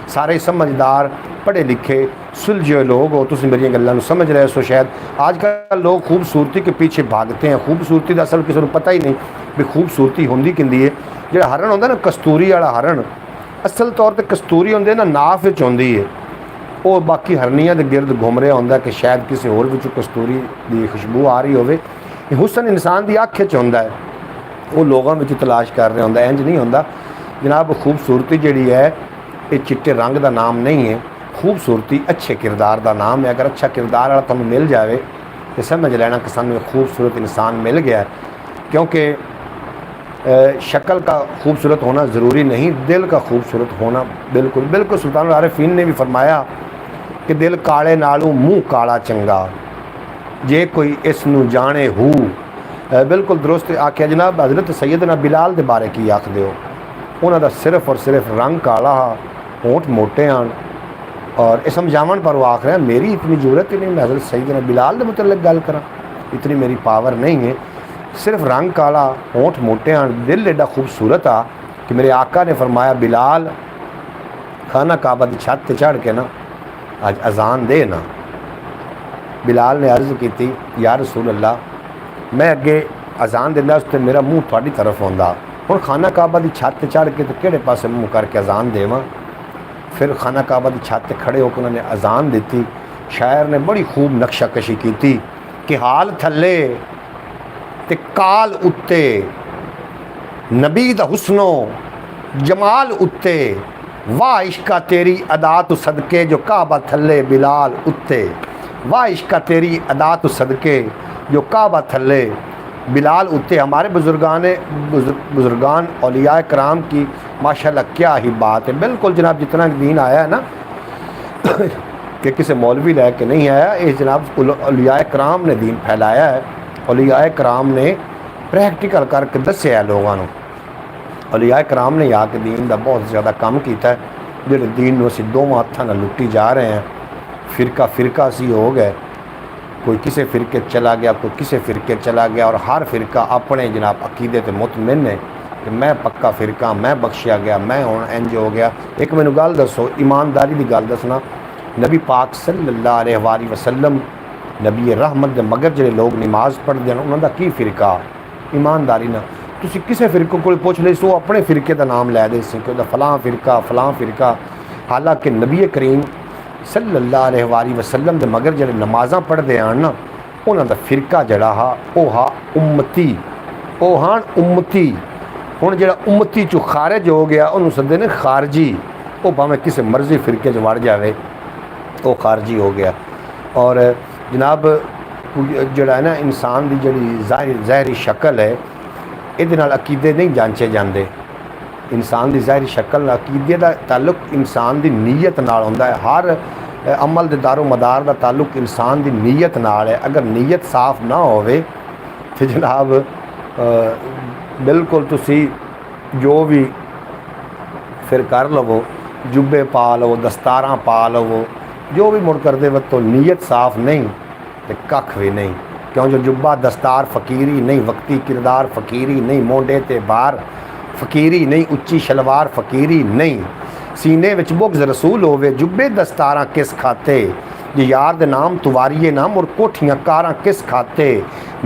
सारे समझदार पढ़े लिखे सुलझे लोग हो, तुसीं मेरियां गल्लां नूं समझ रहे हो। शायद आजकल लोग खूबसूरती के पीछे भागते हैं। खूबसूरती का असल किसी को पता ही नहीं भी खूबसूरती होंदी किंदी है। जिहड़ा हरण होंदा ना कस्तूरी वाला हरण, असल तौर पर कस्तूरी होंदी ना नाफ विच होंदी है। वो बाकी हरनियां दे गिरद घूम रहा होंदा कि शायद किसी होर विचों कस्तूरी की खुशबू आ रही होवे। हुसन इंसान की अख च होंदा है, वो लोगों में तलाश कर रहा होंदा। इंज नहीं होंदा जनाब। खूबसूरती जिहड़ी है ये चिट्टे रंग का नाम नहीं है, खूबसूरती अच्छे किरदार का नाम है। अगर अच्छा किरदार वाला तुहानूं मिल जाए तो समझ लेना कि सानूं एक खूबसूरत इंसान मिल गया। क्योंकि शक्ल का खूबसूरत होना ज़रूरी नहीं, दिल का खूबसूरत होना बिल्कुल। बिल्कुल सुल्तानुल आरिफीन ने भी फरमाया कि दिल काले नालों मूँह काला चंगा, जे कोई इस नूं जाने हू। बिल्कुल दुरुस्त आख्या जनाब। हज़रत सैयदना बिलाल के बारे की आखदे हो? उन्होंने सिर्फ और सिर्फ रंग काला, होंठ मोटे हैं। और ये समझावन पर वो आख रहे हैं मेरी इतनी जरूरत ही नहीं, मैं हज़रत सैयदना बिलाल के मुतल्लिक़ गल करा, इतनी मेरी पावर नहीं है। सिर्फ रंग काला, होंठ मोटे हैं, दिल एडा खूबसूरत आ कि मेरे आका ने फरमाया बिलाल खाना काबा की छत पर चढ़ के ना आज अजान दे ना। बिलाल ने अर्ज़ की या रसूल अल्लाह, मैं अगे अजान देंदा उस मेरा मूँह थोड़ी तरफ आंदा, हुण खाना काबा की छत पर चढ़ के तो किहड़े पासे मूँह करके अजान देवां। फिर खाना काबा की छत पर खड़े होकर उन्होंने अजान दी। शायर ने बड़ी खूब नक्शाकशी की कि हाल थले ते काल उत्ते, नबी दा हुस्नो जमाल उत्ते, वाह इश्का तेरी अदा तो सदके जो काबा थले बिलाल उत्ते, वाह इश्का तेरी अदा तो सदके जो काबा थले बिलाल उत्ते। हमारे बुजुर्गान औलिया कराम की माशाल्लाह क्या ही बात है। बिल्कुल जनाब, जितना दीन आया है ना कि किसी मौलवी लै के नहीं आया, ये जनाब औलिया कराम ने दीन फैलाया है। औलिया कराम ने प्रैक्टिकल करके दस्या है लोगों को। औलिया कराम ने आके दीन का बहुत ज़्यादा काम किया है। जो दीन को असीं दोवां हत्थां नाल लुट्टी जा रहे हैं, फिरका असी हो गए। कोई किसी फ़िरके चला गया, कोई किसी फ़िरके चला गया, और हर फ़िरका अपने जनाब अकीदे ते मुतमिन है कि मैं पक्का फ़िरका, मैं बख्शिया गया, मैं हुण इंज हो गया। एक मैनू गल दसो, ईमानदारी की गल दसना, नबी पाक सल्लल्लाहु अलैहि वसल्लम नबी रहमत दे मगर जिहड़े लोग नमाज पढ़ते हैं उन्होंने की फ़िरका, ईमानदारी ना तुसी किसी फ़िरके को पुछ ले सो अपने फ़िरके का नाम लै दे सी कि फलां फ़िरका। हालांकि नबी करीम सल्लल्लाहु अलैहि वसल्लम दे मगर जिहड़े नमाज़ां पढ़ते हैं ना उन्हां दा फ़िरका जिहड़ा हा ओह हा उम्मती, ओह हान उम्मती। हुण जिहड़ा उम्मती चों खारिज हो गया उन्होंने सदे ने खारजी, वो भावें किसी मर्जी फ़िरके च वड़ जाए वो खारजी हो गया। और जनाब जिहड़ा है ना इंसान की जिहड़ी ज़ाहरी शक्ल है इहदे नाल अकीदे नहीं जांचे जाते। इंसान की ज़ाहरी शक्ल अकीदे का ताल्लुक इंसान की नीयत नाल हुंदा है। हर अमल के दारो मदार का ताल्लुक इंसान की नीयत नाल है। अगर नीयत साफ ना होवे तो जनाब बिल्कुल तुसी जो भी फिर कर लवो, जुब्बे पा लवो, दस्तारां पा लवो, जो भी मुड़ करते वक्त तो नीयत साफ नहीं तो कख भी नहीं। क्यों जो जुब्बा दस्तार फ़कीरी नहीं, वक्ती किरदार फ़कीरी नहीं, मोंडे ते बार फ़कीरी नहीं, उच्ची शलवार फ़कीरी नहीं, सीने विच बुग़्ज़ रसूल होवे, जुब्बे दस्तारां किस खाते, जे यार दे नाम तुवारीए नाम और कोठियां कारां किस खाते,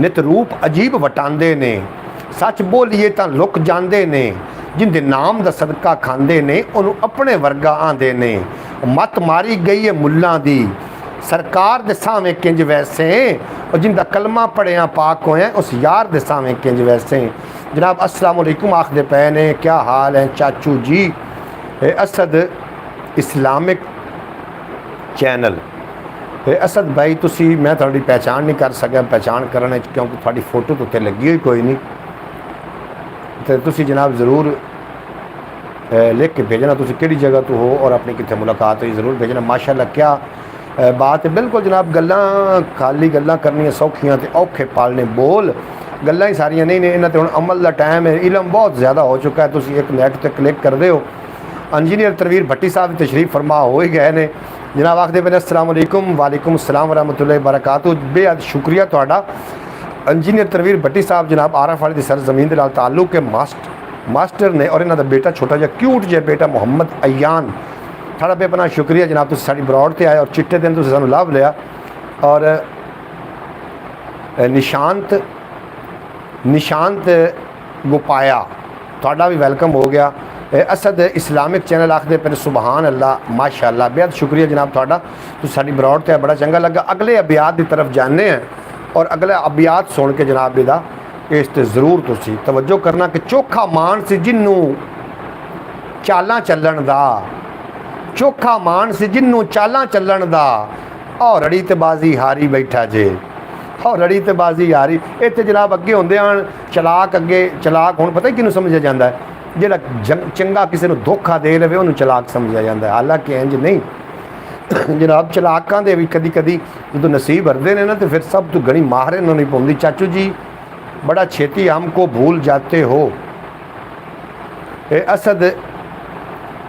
नित रूप अजीब वटांदे ने, सच बोलीए तां लुक जांदे ने, जिंदे नाम दा सदका खांदे ने उन्होंने अपने वर्गा आंदे ने, मत मारी गई है मुल्लां दी सरकार दे सावें किंज वैसे, और जिंदा कलमा पढ़िया पाक होया उस यार दे सावें किंज वैसे। जनाब अस्सलाम वालेकुम आखदे पे ने, क्या हाल है चाचू जी। असद इस्लामिक चैनल, असद भाई तुसी मैं थोड़ी पहचान नहीं कर सका, पहचान करने क्योंकि थोड़ी फोटो तो उत्ते लगी हुई कोई नहीं, तो तुसी जनाब ज़रूर लिख के भेजना तुसी किहड़ी जगह तो हो और अपनी कितने मुलाकात हुई ज़रूर भेजना। माशाअल्लाह क्या बात है। बिल्कुल जनाब गल्लां खाली गल्लां करनियां सौखियां ते औखे पालने बोल, गल्लां ही सारियां नहीं ने, इन्हां ते हुण अमल का टाइम है, इलम बहुत ज़्यादा हो चुका है। तुसी एक नेट ते क्लिक कर दे हो, इंजीनियर तनवीर भट्टी साहब तशरीफ फरमा हो ही गए ने। जनाब आखदे पे अस्सलाम वालेकुम, वालेकुम अस्सलाम वरहमतुल्लाहि वबरकातुहू। बेहद शुक्रिया तुहाडा इंजीनियर तनवीर भट्टी साहब जनाब आरफ वाली दी सरजमीन दे नाल ताल्लुक है, मास्टर ने, और इन्हां दा बेटा छोटा जिहा क्यूट जिहा बेटा मोहम्मद अयान। थोड़ा बेपना शुक्रिया जनाब तुसीं साडी ब्रॉड ते आए और चिट्टे दिन तुसीं सानूं लाभ लिया। और निशांत गुपाया थोड़ा भी वेलकम हो गया। असद इस्लामिक चैनल आखदे पे सुबहान अल्लाह माशाअल्लाह, बेहद शुक्रिया जनाब थोड़ा, तुसीं साडी ब्रॉड ते बड़ा चंगा लगा। अगले अबियात की तरफ जाने हैं और अगले अबियात सुन के जनाब इहदा इस ते ज़रूर तुसीं तवज्जो करना कि चोखा मान सी जिन्नू चालां चलण दा, चोखा मान सी जिन्नू चालां चलण दा, और रड़ी ते बाजी हारी बैठा जे, और रड़ी ते बाजी हारी। इत्थे जनाब अगे होंदे हन चलाक, अगे चलाक हुण पता ही किनू समझिया जांदा है, जिहड़ा चंगा किसी नूं धोखा दे लवे उन्होंने चलाक समझिया जाता है। हालांकि इंज नहीं जनाब, चलाकां दे भी कदी कदी जो नसीब हरदे ने ना तो फिर सब तो घनी माहरे नहीं पाउंदी। चाचू जी बड़ा छेती हमको भूल जाते हो।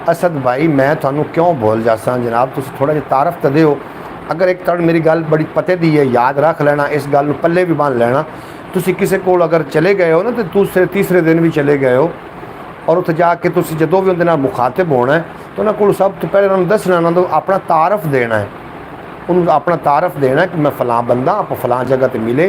असद भाई मैं थानू क्यों भूल जासा जनाब, तुम थोड़ा जिहा तारफ तो दो। अगर एक तड़ मेरी गल बड़ी पते दी है, याद रख लेना, इस गल पल्ले भी बन लेना। तुसी किसी को अगर चले गए हो ना तो दूसरे तीसरे दिन भी चले गए हो और उत्थे जाके तुसी जदों भी उनके नाल मुखातिब होना है तो उन्होंने को सब तो पहले उन्होंने दसना, उन्होंने अपना तारफ देना है, उन्होंने अपना तारफ देना है कि मैं फलां बंदा आप फलां जगह पर मिले।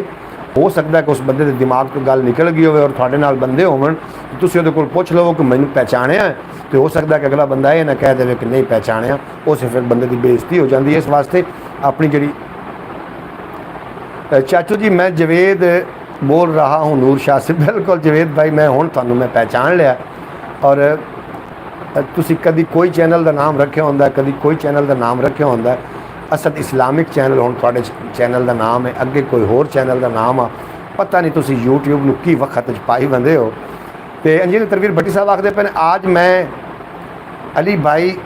हो सकता है कि उस बंदे के दिमाग तो गल निकल गई हो और थोड़े नाल बंदे होवन, तुसीं उहदे कोल पुछ लवो कि मैनूं पहचानिया है, तो हो सकता है कि अगला बंदा ये ना कह दे कि नहीं पहचानिया, उस फिर बंदे की बेइज्जती हो जाती है। इस वास्ते अपनी जी चाचू जी मैं जवेद बोल रहा हूँ नूर शाह से। बिल्कुल जवेद भाई मैं हुण तुहानूं मैं पहचान लिया। और तुसी कभी कोई चैनल का नाम रखा होंदा, कभी कोई चैनल का नाम रखा होंदा। असद इस्लामिक चैनल हुण तुहाडे चैनल का नाम है, अगे कोई होर चैनल का नाम आ, पता नहीं तुसी यूट्यूब नूं की वक्त पाई बंदे हो। तो इंजीनियर तनवीर भट्टी साहब आखदे पे आज मैं अली भाई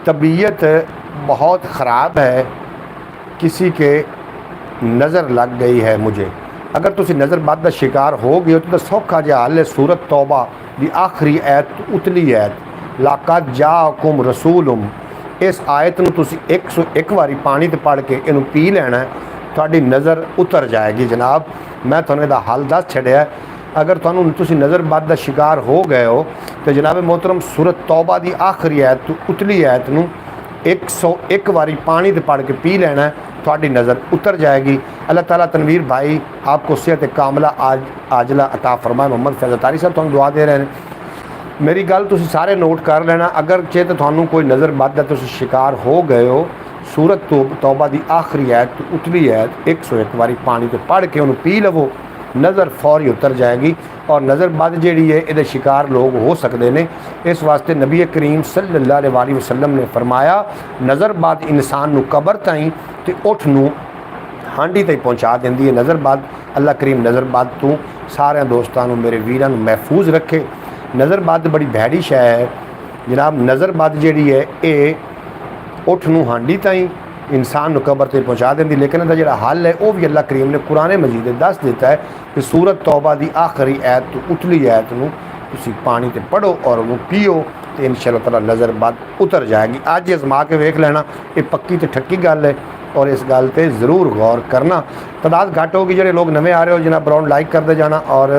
तबीयत बहुत ख़राब है, किसी के नज़र लग गई है मुझे। अगर तुसी नज़र बद का शिकार हो गए हो तो सौखा जिहा हल है, सूरत तौबा की आखिरी आयत उतली आयत लाकद जाकुम रसूलुम, इस आयत नूं तुसी 101 वारी पानी ते पढ़ के इनू पी लेना है ਤੁਹਾਡੀ ਨਜ਼ਰ ਉਤਰ ਜਾਏਗੀ। ਜਨਾਬ ਮੈਂ ਤੁਹਾਨੂੰ ਇਹਦਾ ਹੱਲ ਦੱਸ ਛੱਡਿਆ। अगर तुसीं नज़रबद का शिकार हो गए हो तो जनाब मोहतरम सूरत तौबा की आखिरी आयत तो उतली आयत नूं 101 बारी पानी ते पढ़ के पी लेना, थोड़ी नज़र उतर जाएगी। अल्लाह ताला तनवीर भाई आपको सेहत कामला आजला अता फरमाए। मोहम्मद फैज़ल तारी साहब तुहानूं दुआ दे रहे हैं। मेरी गल तुसीं सारे नोट कर लेना। अगर जे तो तुहानूं कोई नज़रबद का तुसीं शिकार हो गए हो, सूरत तौबा की आखिरी आयत तो उतली आयत 101 बारी पानी ते पढ़ के उन्होंने पी लवो, नज़र फौरी उतर जाएगी। और नज़रबद जी है ये शिकार लोग हो सकते हैं। इस वास्ते नबी करीम सल्लल्लाहु अलैहि वसल्लम ने फरमाया नज़रबद इंसान नूं कबर ताईं ते उठ नूं हांडी ताईं पहुँचा देंदी है। नज़रबद अल्लाह करीम नज़रबद तो सारे दोस्तों मेरे वीरां नूं महफूज रखे। नज़रबद बड़ी भैड़ी शै है जनाब। नज़रबद जी है ये उठ नूं हांडी ताईं इंसान नूं कबर ते पहुँचा देंदी। लेकिन इहदा जिहड़ा हल है वह भी अल्लाह करीम ने कुरान मजीद दस दिता है कि सूरत तौबा की आखिरी आयत तो उतली आयत नूं तुसीं पानी ते पढ़ो और उन्होंने पियो तो इंशाअल्लाह ताला नज़रबद उतर जाएगी। अज अजमा के वेख लेना, ये पक्की तो ठक्की गल है और इस गल पर ज़रूर गौर करना। तादाद घट होगी, जो लोग नवे आ रहे हो जनाब ब्राउन लाइक करते जाना। और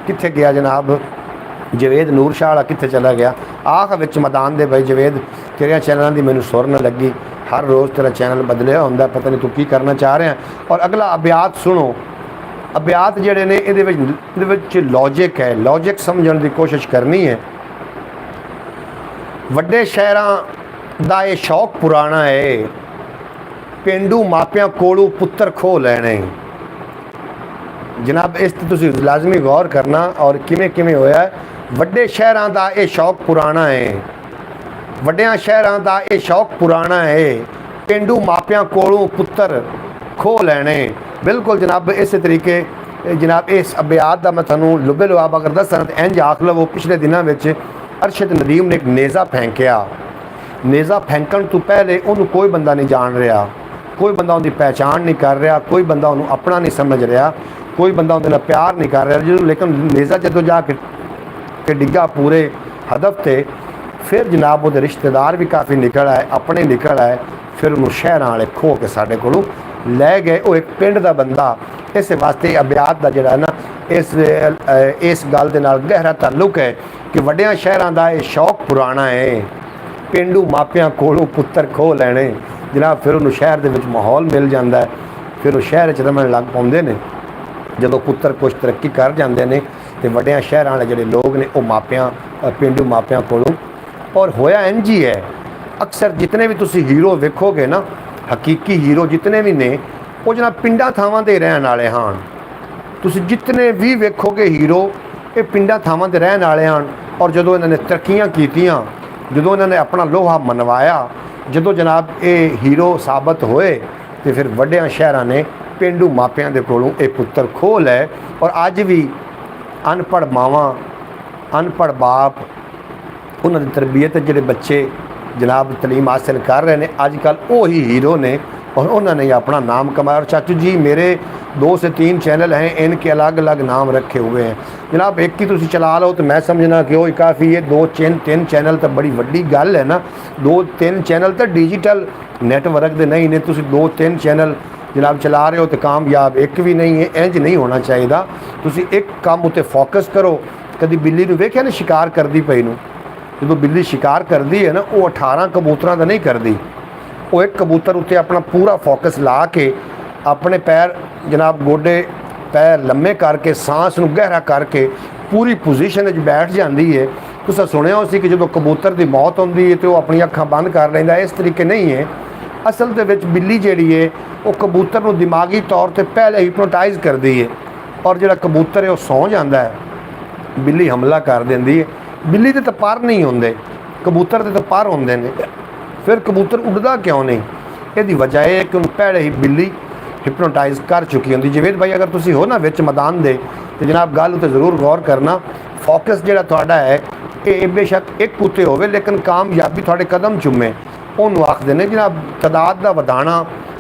कित्थे गया जनाब जवेद नूर शाह वाला, कित्थे चला गया? आख विच मैदान दे भाई जवेद तेरिया चैनलों की मैनूं सुर न लगी। हर रोज़ तेरा चैनल बदलिया होंदा, पता नहीं तू की करना चाह रहे हैं। और अगला अभ्यात सुनो। अभ्यात जिहड़े ने इहदे विच लॉजिक है, लॉजिक समझण की कोशिश करनी है। वड्डे शहरां दा ये शौक पुराना है, पेंडू मापियां कोलों पुत्तर खो लैणे। जनाब इस ते तुसीं लाजमी गौर करना। और किवें किवें होया है? वड्डे शहरां दा ये शौक पुराना है, वड्डियां शहरां दा ये शौक पुराना है, पेंडू मापियां कोलों पुत्तर खो लैणे। बिल्कुल जनाब इस तरीके जनाब इस अभ्यात का मैं तुहानूं लुबे लुआब अगर दसां तो इंज आख लवो पिछले दिनों में अरशद नदीम ने एक नेज़ा फेंकिया। नेज़ा फेंकण तो पहले उन्होंने कोई बंदा नहीं जान रहा, कोई बंदा उनकी पहचान नहीं कर रहा, कोई बंदा उन्होंने अपना नहीं समझ रहा, कोई बंदा उनके नाल प्यार नहीं कर रहा। लेकिन नेज़ा जदों जाके डिग्गा पूरे हदफ से, फिर जनाब वो रिश्तेदार भी काफ़ी निकल आए, अपने निकल आए। फिर उन्होंने शहरों वाले खो के साढ़े कोलों लै गए। वो एक पिंड का बंदा। इस वास्ते अभ्यात का जोड़ा ना इस गल के नाल गहरा ताल्लुक है कि वड्डियां शहरों का यह शौक पुराना है, पेंडू मापियां कोलों पुत्तर खो लैणे। जनाब फिर उन्होंने शहर के माहौल मिल जाता है, फिर वो शहर च रमन लग पाते हैं। जो पुत्तर कुछ तरक्की कर जाते हैं तो वड्डियां शहरों वाले जोड़े लोग ने वो मापियां पेंडू मापियां कोलों। और होया इंज ही है, अक्सर जितने भी तुसी हीरो वेखोगे ना, हकीकी हीरो जितने भी ने वो जनाब पिंडा थावां ते रहन वाले हैं। तुसी जितने भी वेखोगे हीरो ये पिंडा थावां ते रहन वाले हैं। और जो इन्होंने तरक्कियां कीतियां, जो इन्होंने अपना लोहा मनवाया, जो जनाब ये हीरो साबित होए तो फिर वड्डियां शहरां ने पेंडू मापियां दे कोलों ये पुत्तर खो लै। और अज भी अनपढ़ मावां अनपढ़ बाप उन्होंने तरबियत जोड़े बच्चे जनाब तलीम हासिल कर रहे हैं, अजकल वही हीरो ने और उन्होंने अपना नाम कमाया। और चाचू जी मेरे 2 से 3 चैनल हैं, इनके अलग अलग नाम रखे हुए हैं। जनाब एक ही तुसी चला लो तो मैं समझना कि वही काफ़ी है। 2-3 चैनल तो बड़ी वड्डी गल है ना। 2-3 चैनल तो डिजिटल नैटवर्क के नहीं ने, तुसी 2-3 चैनल जनाब चला रहे हो तो कामयाब एक भी नहीं है। इंज नहीं होना चाहिए। तुसी एक काम उत्ते फोकस करो। कभी बिल्ली नूं वेखिया ना शिकार करदी पई नूं, जो बिल्ली शिकार करती है ना वो 18 कबूतरों का नहीं करती। वो एक कबूतर उत्ते अपना पूरा फोकस ला के अपने पैर जनाब गोडे पैर लम्मे करके सांस नूं गहरा करके पूरी पोजीशन में बैठ जाती है। तुसीं सुनिया उसी कि जो कबूतर की मौत होती है तो वो अपनी अखां बंद कर लेंदा। इस तरीके नहीं है। असल दे विच बिल्ली जिहड़ी है वो कबूतर नूं दिमागी तौर पर पहले हिप्नोटाइज करती है और जो कबूतर है वो सौ जाता है, बिल्ली हमला कर देंदी है। बिल्ली के तो पर नहीं होंगे, कबूतर के तो पर होंगे ने। फिर कबूतर उड़दा क्यों नहीं? यदी वजह है कि उन्हें पहले ही बिल्ली हिप्नोटाइज कर चुकी होंगी। जवेद भाई अगर तुसी हो ना विच मैदान दे तो जनाब गल उत्ते जरूर गौर करना। फोकस जिहड़ा तुहाडा है ये बेशक एक उत्ते होवे लेकिन कामयाबी तुहाडे कदम चुमे उन्होंने आखदे ने। जनाब तादाद का वधाना,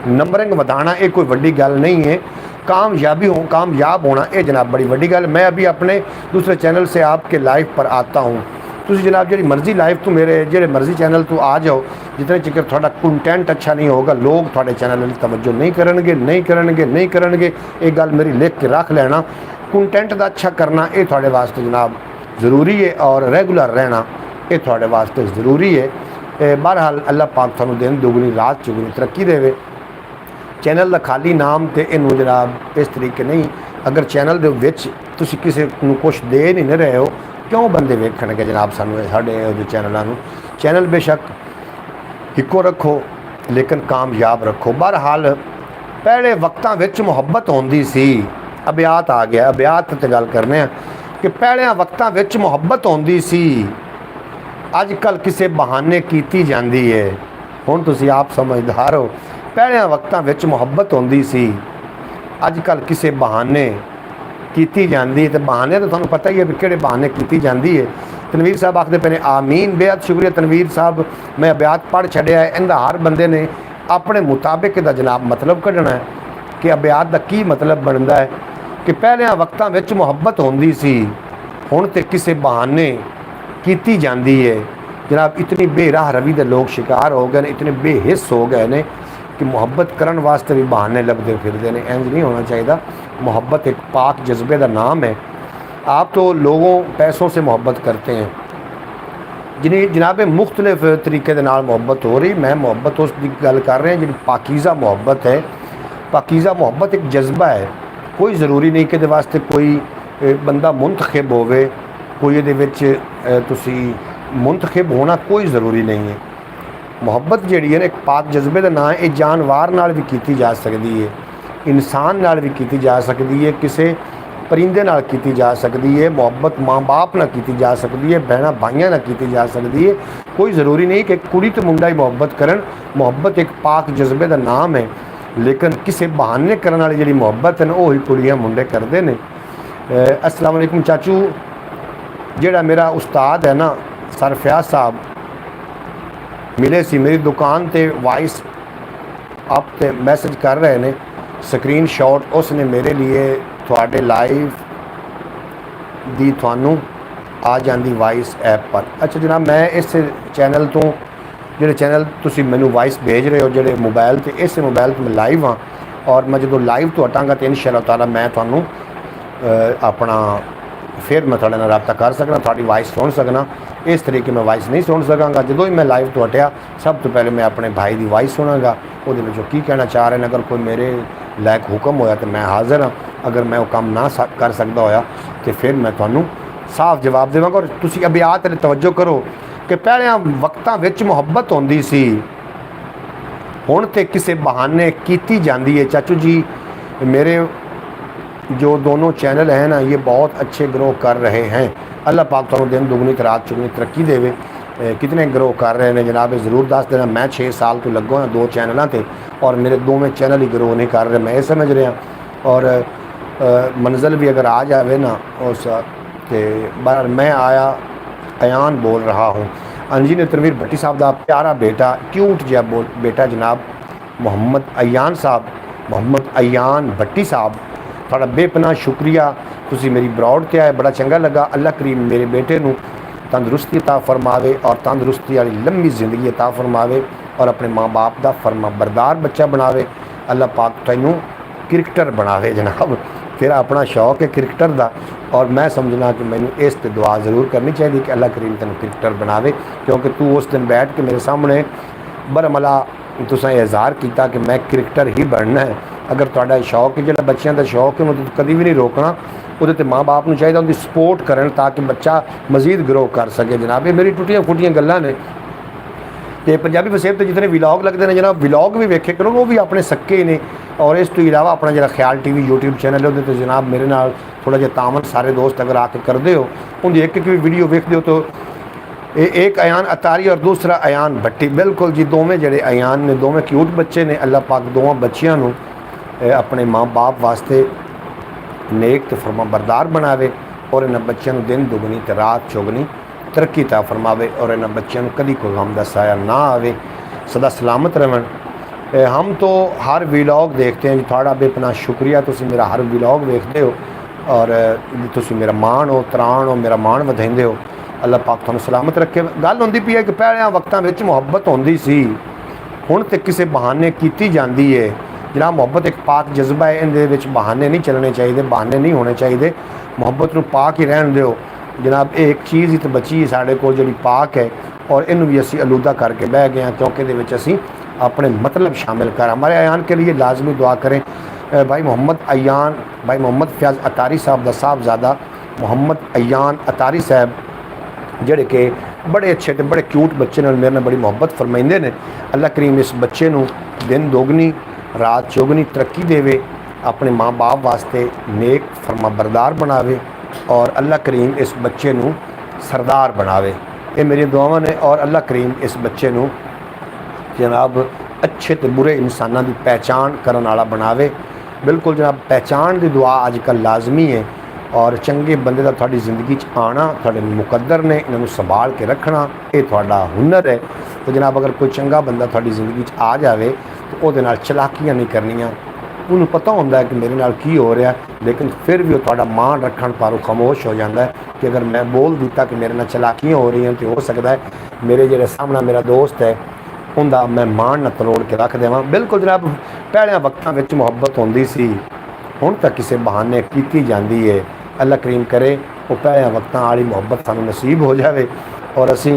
नंबरिंग वधाना ये कोई वड्डी गल नहीं है। कामयाब होना ये जनाब बड़ी वड्डी गल। मैं अभी अपने दूसरे चैनल से आपके लाइव पर आता हूँ तुसी जनाब जी मर्जी लाइव तो मेरे जो मर्जी चैनल तो आ जाओ, जितने चिकर थोड़ा कंटेंट अच्छा नहीं होगा लोग थोड़े चैनल में तवज्जो नहीं करनगे। एक गल मेरी लिख के रख लेना, कंटेंट का अच्छा करना ये थोड़े वास्ते जनाब ज़रूरी है और रेगुलर रहना ये थोड़े वास्ते ज़रूरी है। बहरहाल अल्लाह पाक थानू दिन दुगनी रात चुगनी तरक्की देवे। चैनल का खाली नाम तो इनू जनाब इस तरीके नहीं, अगर चैनल दे विच तुसी किसी नू कुछ दे नहीं रहे हो क्यों बंदे वेखणगे जनाब सानू साडे चैनलों। चैनल बेशक इको रखो लेकिन कामयाब रखो। बहरहाल पहले वक्तां विच मुहब्बत होंदी सी, अबियात आ गया, अबियात ते गल करने कि पहले वक्तां विच मुहब्बत होंदी सी, अजकल किसी बहाने कीती जाती है। हुण तुसीं आप समझदार हो, पहले वक्तां विच मुहब्बत होंदी सी, अजकल किसी बहाने कीती जाती है। तो बहाने तो तुहानूं पता ही है भी किहड़े बहाने कीती जाती है। तनवीर साहब आखते पे ने आमीन, बेहद शुक्रिया तनवीर साहब, मैं अबियात पढ़ छड्या है। इहदा हर बंदे ने अपने मुताबिक दा जनाब मतलब कढ़ना है कि अबियात का की मतलब बनता है कि पहले वक्तां विच मुहब्बत होंदी सी, हुण ते किसी बहाने कीती जाती है। जनाब इतनी बेराह रवि के लोग शिकार हो गए, इतने बेहिस हो गए ने कि मुहब्बत करन वास्ते भी बहाने लभदे फिरदे ने। इंज नहीं होना चाहिए। मुहब्बत एक पाक जज्बे का नाम है। आप तो लोगों पैसों से मोहब्बत करते हैं, जिन्हें जनाब मुख्तलिफ तरीके के नाल मुहब्बत हो रही। मैं मुहब्बत उस दी गल कर रहे हैं जी पाकीज़ा मुहब्बत है। पाकीज़ा मुहब्बत एक जज्बा है, कोई ज़रूरी नहीं कि वास्ते कोई बंदा मुंतखब होवे, कोई ये तुसी मुंतखब होना कोई ज़रूरी नहीं है। मुहब्बत जिहड़ी है ना एक पाक जज्बे का नाम है। ये जानवर नाल भी की जा सकती है, इंसान नाल भी की जा सकती है, किसी परिंदे नाल की जा सकती है। मुहब्बत माँ बाप नाल की जा सकती है, बहना भाइयों नाल की जा सकती है। कोई ज़रूरी नहीं कि कुड़ी तो मुंडा ही मुहब्बत करन। मुहब्बत एक पाक जज्बे का नाम है, लेकिन किसी बहाने करने वाली जी मुहब्बत है ना वही कुड़ियाँ मुंडे करते हैं। अस्सलाम वालेकुम चाचू, जिहड़ा मेरा उस्ताद है ना सर फयाज साहब मिले सी मेरी दुकान ते वॉइस आप ते मैसेज कर रहे ने स्क्रीन शॉट, उसने मेरे लिए थोड़े लाइव दी थानू आ जाती वॉइस ऐप पर। अच्छा जनाब मैं इस चैनल तो जो चैनल तुसी मैनू वॉइस भेज रहे हो जो मोबाइल तो इस मोबाइल तो मैं लाइव हाँ, और मैं जो लाइव तो हटांगा तो इंशाअल्लाह ताला मैं थानू अपना फिर मैं थोड़े नाल रब्ता कर सकना, थोड़ी वॉइस सुन सकना। इस तरीके मैं वॉइस नहीं सुन सकांगा। जो ही मैं लाइव तो हटिया सब तो पहले मैं अपने भाई की वॉइस सुनांगा, वो की कहना चाह रहे हैं। अगर कोई मेरे लायक हुक्म होया तो मैं हाज़िर हाँ, अगर मैं वो काम ना कर सकता होया तो फिर मैं थानू साफ जवाब देवांगा। और तुसी अबियात ने तवज्जो करो कि पहले वक्तां विच मुहब्बत होंदी सी, हुण ते किसी बहाने कीती जाती है। चाचू जी मेरे जो दोनों चैनल हैं ना ये बहुत अच्छे ग्रो कर रहे हैं। अल्लाह पाक तुहानू दिन दुगनी रात चुगनी तरक्की देवे। कितने ग्रो कर रहे हैं जनाब ज़रूर दस देना। मैं 6 साल तो लगो हाँ 2 चैनलों पर, और मेरे दोवें चैनल ही ग्रो नहीं कर रहे, मैं ये समझ रहा। और मंजिल भी अगर आ जाए ना उस बार मैं आया अयान बोल रहा हूँ। अंजी ने तनवीर भट्टी साहब का प्यारा बेटा क्यूट जहा बेटा जनाब मोहम्मद अयान साहब, मोहम्मद अयान भट्टी साहब थोड़ा बेपनाह शुक्रिया। तुसी मेरी ब्रॉड ते आए, बड़ा चंगा लगा। अल्लाह करीम मेरे बेटे नू तंदुरुस्ती अता फरमावे और तंदुरुस्ती वाली लंबी ज़िंदगी अता फरमावे और अपने माँ बाप का फरमा बरदार बच्चा बनावे। अल्लाह पाक तैनू क्रिकेटर बनावे जनाब, तेरा अपना शौक है क्रिकेटर का, और मैं समझना कि मैनू इस पर दुआ ज़रूर करनी चाहिए कि अल्लाह करीम तेन क्रिकेटर बनावे। क्योंकि तू उस दिन बैठ के मेरे सामने बरमला तुसां इज़हार किया कि मैं क्रिकेटर ही बनना है। अगर तुहाडा शौक है जो बच्चों का शौक है मतलब कभी भी नहीं रोकना, वो माँ बाप को चाहिए उनकी सपोर्ट करन ताकि बच्चा मजीद ग्रो कर सके। जनाब ये मेरी टुटियां फुटियां गल्लां ने। तो पंजाबी वसेब तो जितने विलॉग लगते हैं जनाब विलॉग भी वेखे करो, वो भी अपने सक्के ने। और इस तो इलावा अपना जो ख्याल टीवी यूट्यूब चैनल है तो जनाब मेरे नाल थोड़ा जिहा तामन सारे दोस्त अगर आके करते हो उनकी एक भी वीडियो वेखते हो तो एक अयान अतारी और दूसरा अयान भट्टी, बिल्कुल जी दोवें जड़े अयान ने दोवें क्यूट बच्चे ने। अल्लाह पाक दोवें बच्चियां नूं अपने माँ बाप वास्ते नेक तो फरमा बरदार बनावे और इन्होंने बच्चों दिन दुगनी तो रात चौगनी तरक्की ता फरमावे और इन्होंने बच्चों कभी कोई गम का साया ना आवे, सदा सलामत रहन। हम तो हर व्लॉग देखते हैं जी, थोड़ा बेपना शुक्रिया तुसीं मेरा हर व्लॉग देखते हो और तुसीं मेरा मान हो त्राण हो मेरा मान वधाइंदे हो। अल्लाह पाक तुहानूं सलामत रखे। गल हुंदी पई है कि पहलियां वक्तां विच मुहब्बत हुंदी सी, हुण ते किसी बहाने कीती जाती है। जनाब मुहब्बत एक पाक जज्बा है, इहदे विच बहाने नहीं चलने चाहिए, बहाने नहीं होने चाहिए। मुहब्बत नूं पाक ही रहन दिओ। जनाब ये एक चीज़ ही तो बची है साढ़े कोल जिहड़ी पाक है, और इनू भी असी आलूदा करके बह गए हैं, क्योंकि इहदे विच असी अपने मतलब शामिल कर। हमारे अयान के लिए लाजमी दुआ करें। भाई मोहम्मद अयान, भाई मोहम्मद फयाज अतारी साहब दा साहबजादा मोहम्मद अयान अतारी साहब ਜਿਹੜੇ कि बड़े अच्छे तो बड़े क्यूट बच्चे नाल मेरे नाल बड़ी मुहब्बत फरमाइंदे ने। अल्लाह करीम इस बच्चे नूं दिन दोगनी रात चौगनी तरक्की देवे, अपने माँ बाप वास्ते नेक फरमा बरदार बनावे, और अल्लाह करीम इस बच्चे नूं सरदार बनावे। ये मेरी दुआवां ने। और अल्लाह करीम इस बच्चे नूं जनाब अच्छे तो बुरे इंसानों की पहचान करने वाला बनावे। बिल्कुल जनाब पहचान की दुआ अजकल लाजमी है, और चंगे बंदे का थोड़ी जिंदगी आना थोड़े मुकद्दर ने, इन्हों संभाल के रखना ये थोड़ा हुनर है। तो जनाब अगर कोई चंगा बंदा थोड़ी जिंदगी आ जाए तो वो चलाकियाँ नहीं करनियाँ। उन्होंने पता होंदा है कि मेरे नाल की हो रहा, लेकिन फिर भी वो मान रखण पारों खामोश हो जाता है कि अगर मैं बोल दिता कि मेरे नाल चलाकियाँ हो रही हैं तो हो सकता है मेरे जो सामना मेरा दोस्त है उनका मैं मान न तरोड़ के रख देवां। बिल्कुल जनाब पहलियां वक्तां विच मुहब्बत होंदी सी, हुण तां किसी बहाने कीती जाती है। अल्लाह करीम करे वो पहलियां वक्तां वाली मुहब्बत सानूं नसीब हो जाए, और असी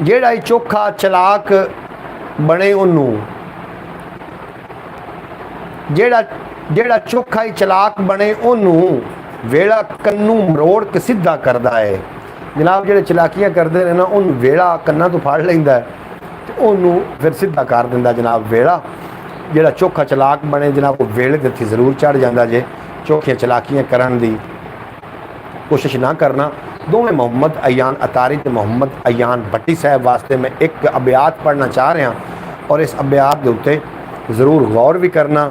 जेड़ा ही चोखा चलाक बने उन्नू जेड़ा चोखा ही चलाक बने उन्नू वेला कन्नू मरोड़ के सीधा करता है। जनाब जेड़े चलाकियां करते हैं ना उन वेला कन्ना तो फड़ लैंदा है तो उन्नू फिर सीधा कर दिंदा जनाब वेला। जेड़ा चोखा चलाक बने जनाब वो वेले दे उत्ते जरूर चढ़ जाता जे। चोखियां चलाकियां करन दी कोशिश ना करना। दोवें मोहम्मद अयान अतारी तो मोहम्मद अयान भट्टी साहब वास्ते मैं एक अब्यात पढ़ना चाह रहा, और इस अब्यात के उत्ते जरूर गौर भी करना,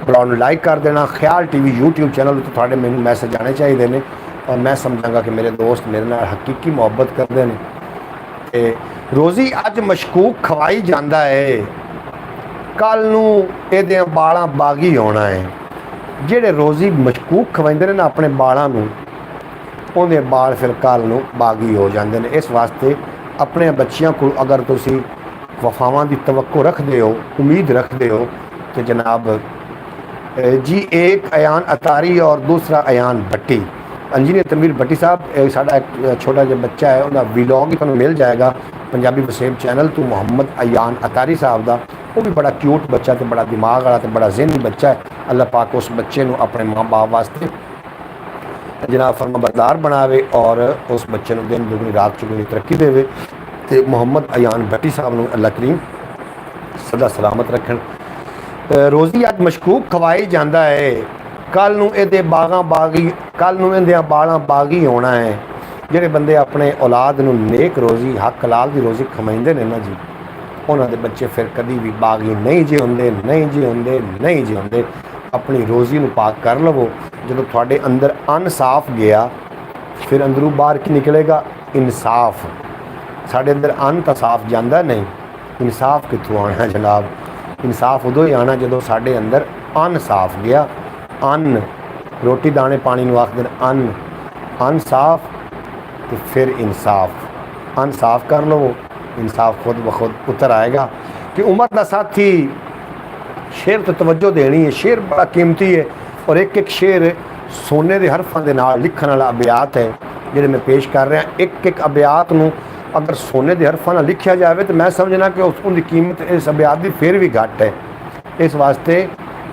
और लाइक कर देना। ख्याल टीवी यूट्यूब चैनल तो थोड़े मैनू मैसेज आने चाहिए ने, और मैं समझांगा कि मेरे दोस्त मेरे नाल हकीकी मुहब्बत करते हैं। रोज़ी अज मशकूक खवाई जाता है, कल नूं इहदे बालां बागी होना है। जेड़े रोज़ी मशकूक खवाइंदे ने ना अपने बालां नूं, उहदे बाल फिर कल नूं बागी हो जाते हैं। इस वास्ते अपने बच्चियों को अगर तुसी वफावां की तवक्को रखते हो, उम्मीद रखते हो, तो जनाब जी एक अयान अतारी और दूसरा अयान भट्टी, इंजीनियर तनवीर भट्टी साहब साडा एक छोटा जो बच्चा है उनका व्लॉग ही तुहानूं मिल जाएगा पंजाबी वसेब चैनल तो मोहम्मद अयान अतारी साहब का। वो भी बड़ा क्यूट बच्चा तो बड़ा दिमाग वाला तो बड़ा जहनी बच्चा है। अल्लाह पाक उस बच्चे को अपने माँ बाप वास्ते जनाब फरमा बरदार बनावे, और उस बच्चे को दिन दुगनी रात चुगनी तरक्की देवे। तो मोहम्मद अयान भट्टी साहब को अल्लाह करीम सदा सलामत रखन। रोज़ी अज मशकूक खवाई जाता है, कल नूं इहदे बागां बागी, कल नूं इहदियां बालां बागी होना है। जिहड़े बंदे अपने औलाद नूं नेक रोज़ी हक हलाल दी रोज़ी खवाइंदे ने ना जी, उन्हां दे बच्चे फिर कभी भी बागी नहीं जी होंदे, नहीं जी होंदे, नहीं जी होंदे। अपनी रोज़ी नूं पाक कर लवो। जो थोड़े अंदर अन साफ गया फिर अंदरों बाहर की निकलेगा इंसाफ। साढ़े अंदर अन तो साफ जाता नहीं, इंसाफ कितों आना जनाब? इंसाफ उदों ही आना जो साढ़े अंदर अन साफ गया। अन रोटी दाने पानी नूं आखदे अन, अन साफ तो फिर इंसाफ। अन साफ कर लो, इंसाफ खुद ब खुद उतर आएगा। कि उम्र का साथी शेर तो तवज्जो देनी है, शेर बड़ा कीमती है, और एक एक शेर सोने के हरफों के नाल लिखण वाला अब्यात है जिहड़े मैं पेश कर रहा। एक एक अब्यात नूं अगर सोने के हरफों नाल लिखिया जाए तो मैं समझना कि उसकी कीमत इस अब्यात की फिर भी घट है। इस वास्ते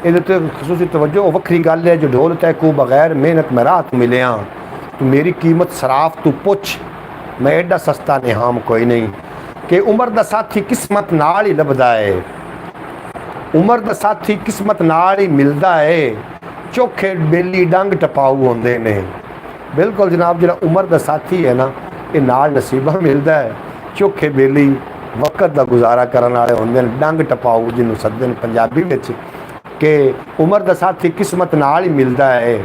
ये खसूसी तवज्जो वक्री गल है। जो ढोल तैकू बगैर मेहनत में रात मिलिया, तो मेरी कीमत सराफ तू पुछ, मैं एडा सस्ता निहाम कोई नहीं। कि उम्र का साथी किस्मत नाल ही लभदा है, उम्र का साथी किस्मत नाल ही मिलता है। चोखे बेली डंग टपाऊ होंदे ने। बिल्कुल जनाब जो उम्र का साथी है ना, ये नाल नसीबा मिलता है। चोखे बेली वक्त का गुजारा करने वाले होंदे ने, डंग टपाऊ जिन्होंने सदते हैं पंजाबी में कि उम्र का साथी किस्मत नाल ही मिलता है।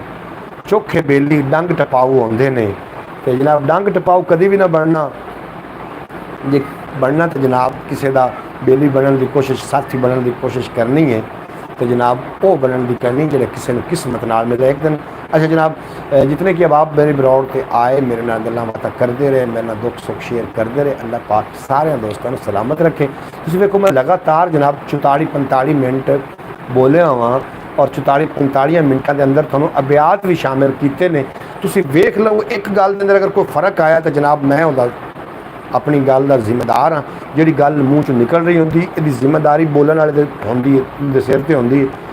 चोखे बेली डंग टपाऊ होंदे ने। तो जनाब डंग टपाऊ कभी भी ना बनना। जे बनना तो जनाब किसी का बेली बनने की कोशिश, साथी बनने की कोशिश करनी है, तो जनाब वो बनने की करनी जो किसी ने किस्मत नाल मिले। एक दिन अच्छा जनाब, जितने कि अब आप मेरे ब्रॉड ते आए, मेरे नाल गल्लां बातां करते रहे, मेरे नाल दुख सुख शेयर करते रहे, अल्लाह पाक सारे दोस्तों को सलामत रखे। तुसीं वेखो मैं लगातार जनाब 44-45 मिनट बोलिया हाँ और 44-45 मिनटों के अंदर तुहानूं अबियात भी शामिल किए ने। तुसीं वेख लो एक गल के अंदर अगर कोई फ़र्क आया तो जनाब मैं उहदा अपनी गल का जिम्मेदार हाँ। जिहड़ी गल मूँह चों निकल रही होंदी इहदी जिम्मेदारी बोलण वाले दे सिर ते होंदी है।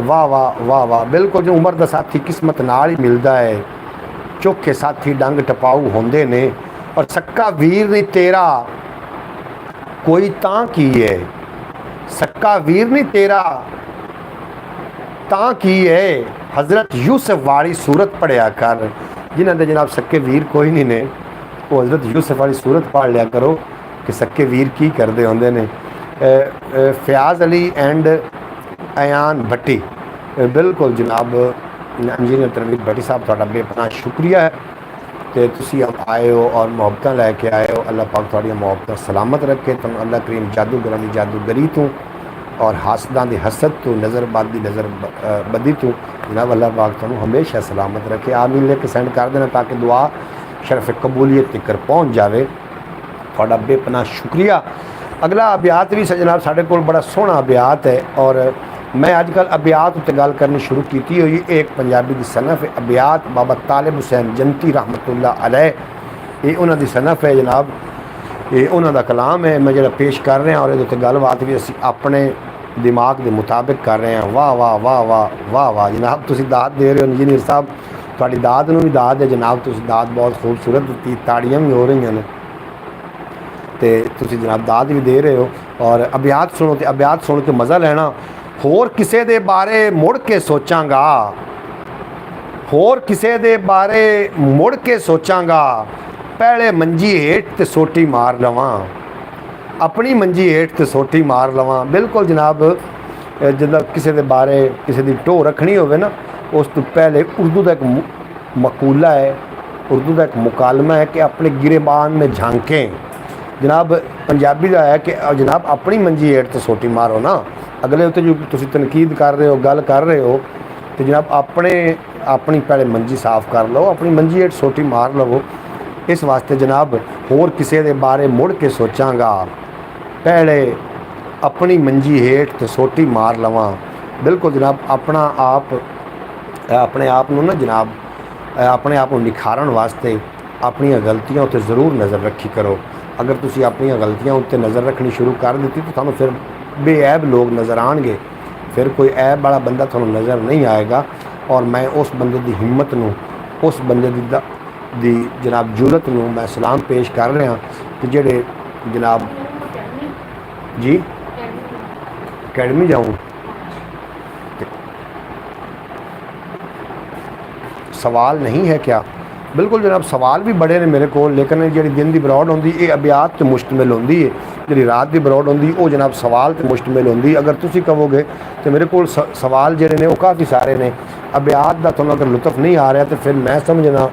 वाह वाह वाह वाह, बिल्कुल जो उम्र का साथी किस्मत नाल ही मिलता है, चौखे साथी डंग टपाऊ होंदे ने, और सक्का वीर नहीं तेरा कोई तां की है, सक्का वीर नहीं तेरा तां की है। हज़रत यूसुफ वाली सूरत पढ़िया कर, जिन्हां दे जनाब सक्के वीर कोई नहीं ने, वो हज़रत यूसुफ वाली सूरत पढ़ लिया करो कि सक्के वीर की करते होंदे ने। फयाज़ अली एंड अयान भट्टी, बिल्कुल जनाब इंजीनियर तनवीर भट्टी साहब थोड़ा बेपनाह शुक्रिया है कि तुसी आप आए हो और मुहब्बत लैके आए हो। अल्लाह पाक थोड़ी मुहब्बत सलामत रखे, तुम अल्लाह करीम जादूगरां दी जादूगरी तू और हासदां दी हसद तू, नज़रबाद दी नज़र बदी तू जनाब अल्लाह पाक तुहानूं हमेशा सलामत रखे। आमीन लेके सेंड कर देना ताकि दुआ शरफ कबूलियत तक पहुँच जाए। थोड़ा बेपनाह शुक्रिया। अगला अबियात भी जनाब साढ़े कोल बड़ा सोहना अबियात है और मैं अजकल अबियात उत्ते गल करनी शुरू की हुई। एक पंजाबी की सनफ है अबियात, बाबा तालिब हुसैन जंती रहमतुल्लाह अलैह, ये उन्होंने सनफ है जनाब, ये उन्होंने कलाम है मैं जो पेश कर रहा और ये गलबात भी असी अपने दिमाग के मुताबिक कर रहे हैं। वाह वाह वाह वाह वाह वाह जनाब, तुसी दाद दे रहे हो इंजीनियर साहब, थोड़ी दाद नूं भी दाद है जनाब, तुसी दाद बहुत खूबसूरत दी, ताड़ियां भी हो रही हैं तो तुसी जनाब दाद भी दे रहे हो। और अबियात सुनो तो अबियात सुन के मज़ा लेना। होर किसे दे बारे मुड़ के सोचांगा, होर किसे दे बारे मुड़ के सोचांगा, पहले मंजी हेठ ते सोटी मार लवां, अपनी मंजी हेठ ते सोटी मार लवां। बिल्कुल जनाब, जब किसी के बारे किसी की ढो रखनी होवे ना, उस तो पहले उर्दू का एक मकूला है, उर्दू का एक मुकालमा है कि अपने गिरेबान में झांकें। जनाब पंजाबी का है कि जनाब अपनी मंजी हेठ ते सोटी मारो ना, अगले उत्ते जो तुसी तनकीद कर रहे हो गल कर रहे हो तो जनाब अपनी पहले मंजी साफ़ कर लो, अपनी मंजी हेठ सोटी मार लवो। इस वास्ते जनाब होर किसी के बारे मुड़ के सोचांगा, पहले अपनी मंजी हेठ ते सोटी मार लवां। बिल्कुल जनाब अपने आप नूं ना जनाब अपने आप नूं निखारन वास्ते अपनी गलतियां उत्ते ज़रूर नज़र रखी करो। अगर तुसी अपनी गलतियां उत्ते नज़र रखनी शुरू कर दी तो तुहानूं फिर बेऐब लोग नज़र आएंगे, फिर कोई ऐब वाला बंदा तुहानूं नज़र नहीं आएगा। और मैं उस बंदे की हिम्मत नूं, उस बंदे दी जनाब जुरत नूं मैं सलाम पेश कर रहा कि जेड़े जनाब जी अकैडमी जाऊँ सवाल नहीं है क्या? बिल्कुल जनाब सवाल भी बड़े ने मेरे को, लेकिन जी दिन की ब्रॉड होंगी ये अबियात तो मुश्तमिल होंगी है, जी रात की ब्रॉड होंगी वो जनाब सवाल तो मुश्तमिल होंगी। अगर तुसी कहोगे तो मेरे को सवाल जोड़े ने वो काफ़ी सारे ने, अबियात का तुहानूं अगर लुत्फ नहीं आ रहा तो फिर मैं समझना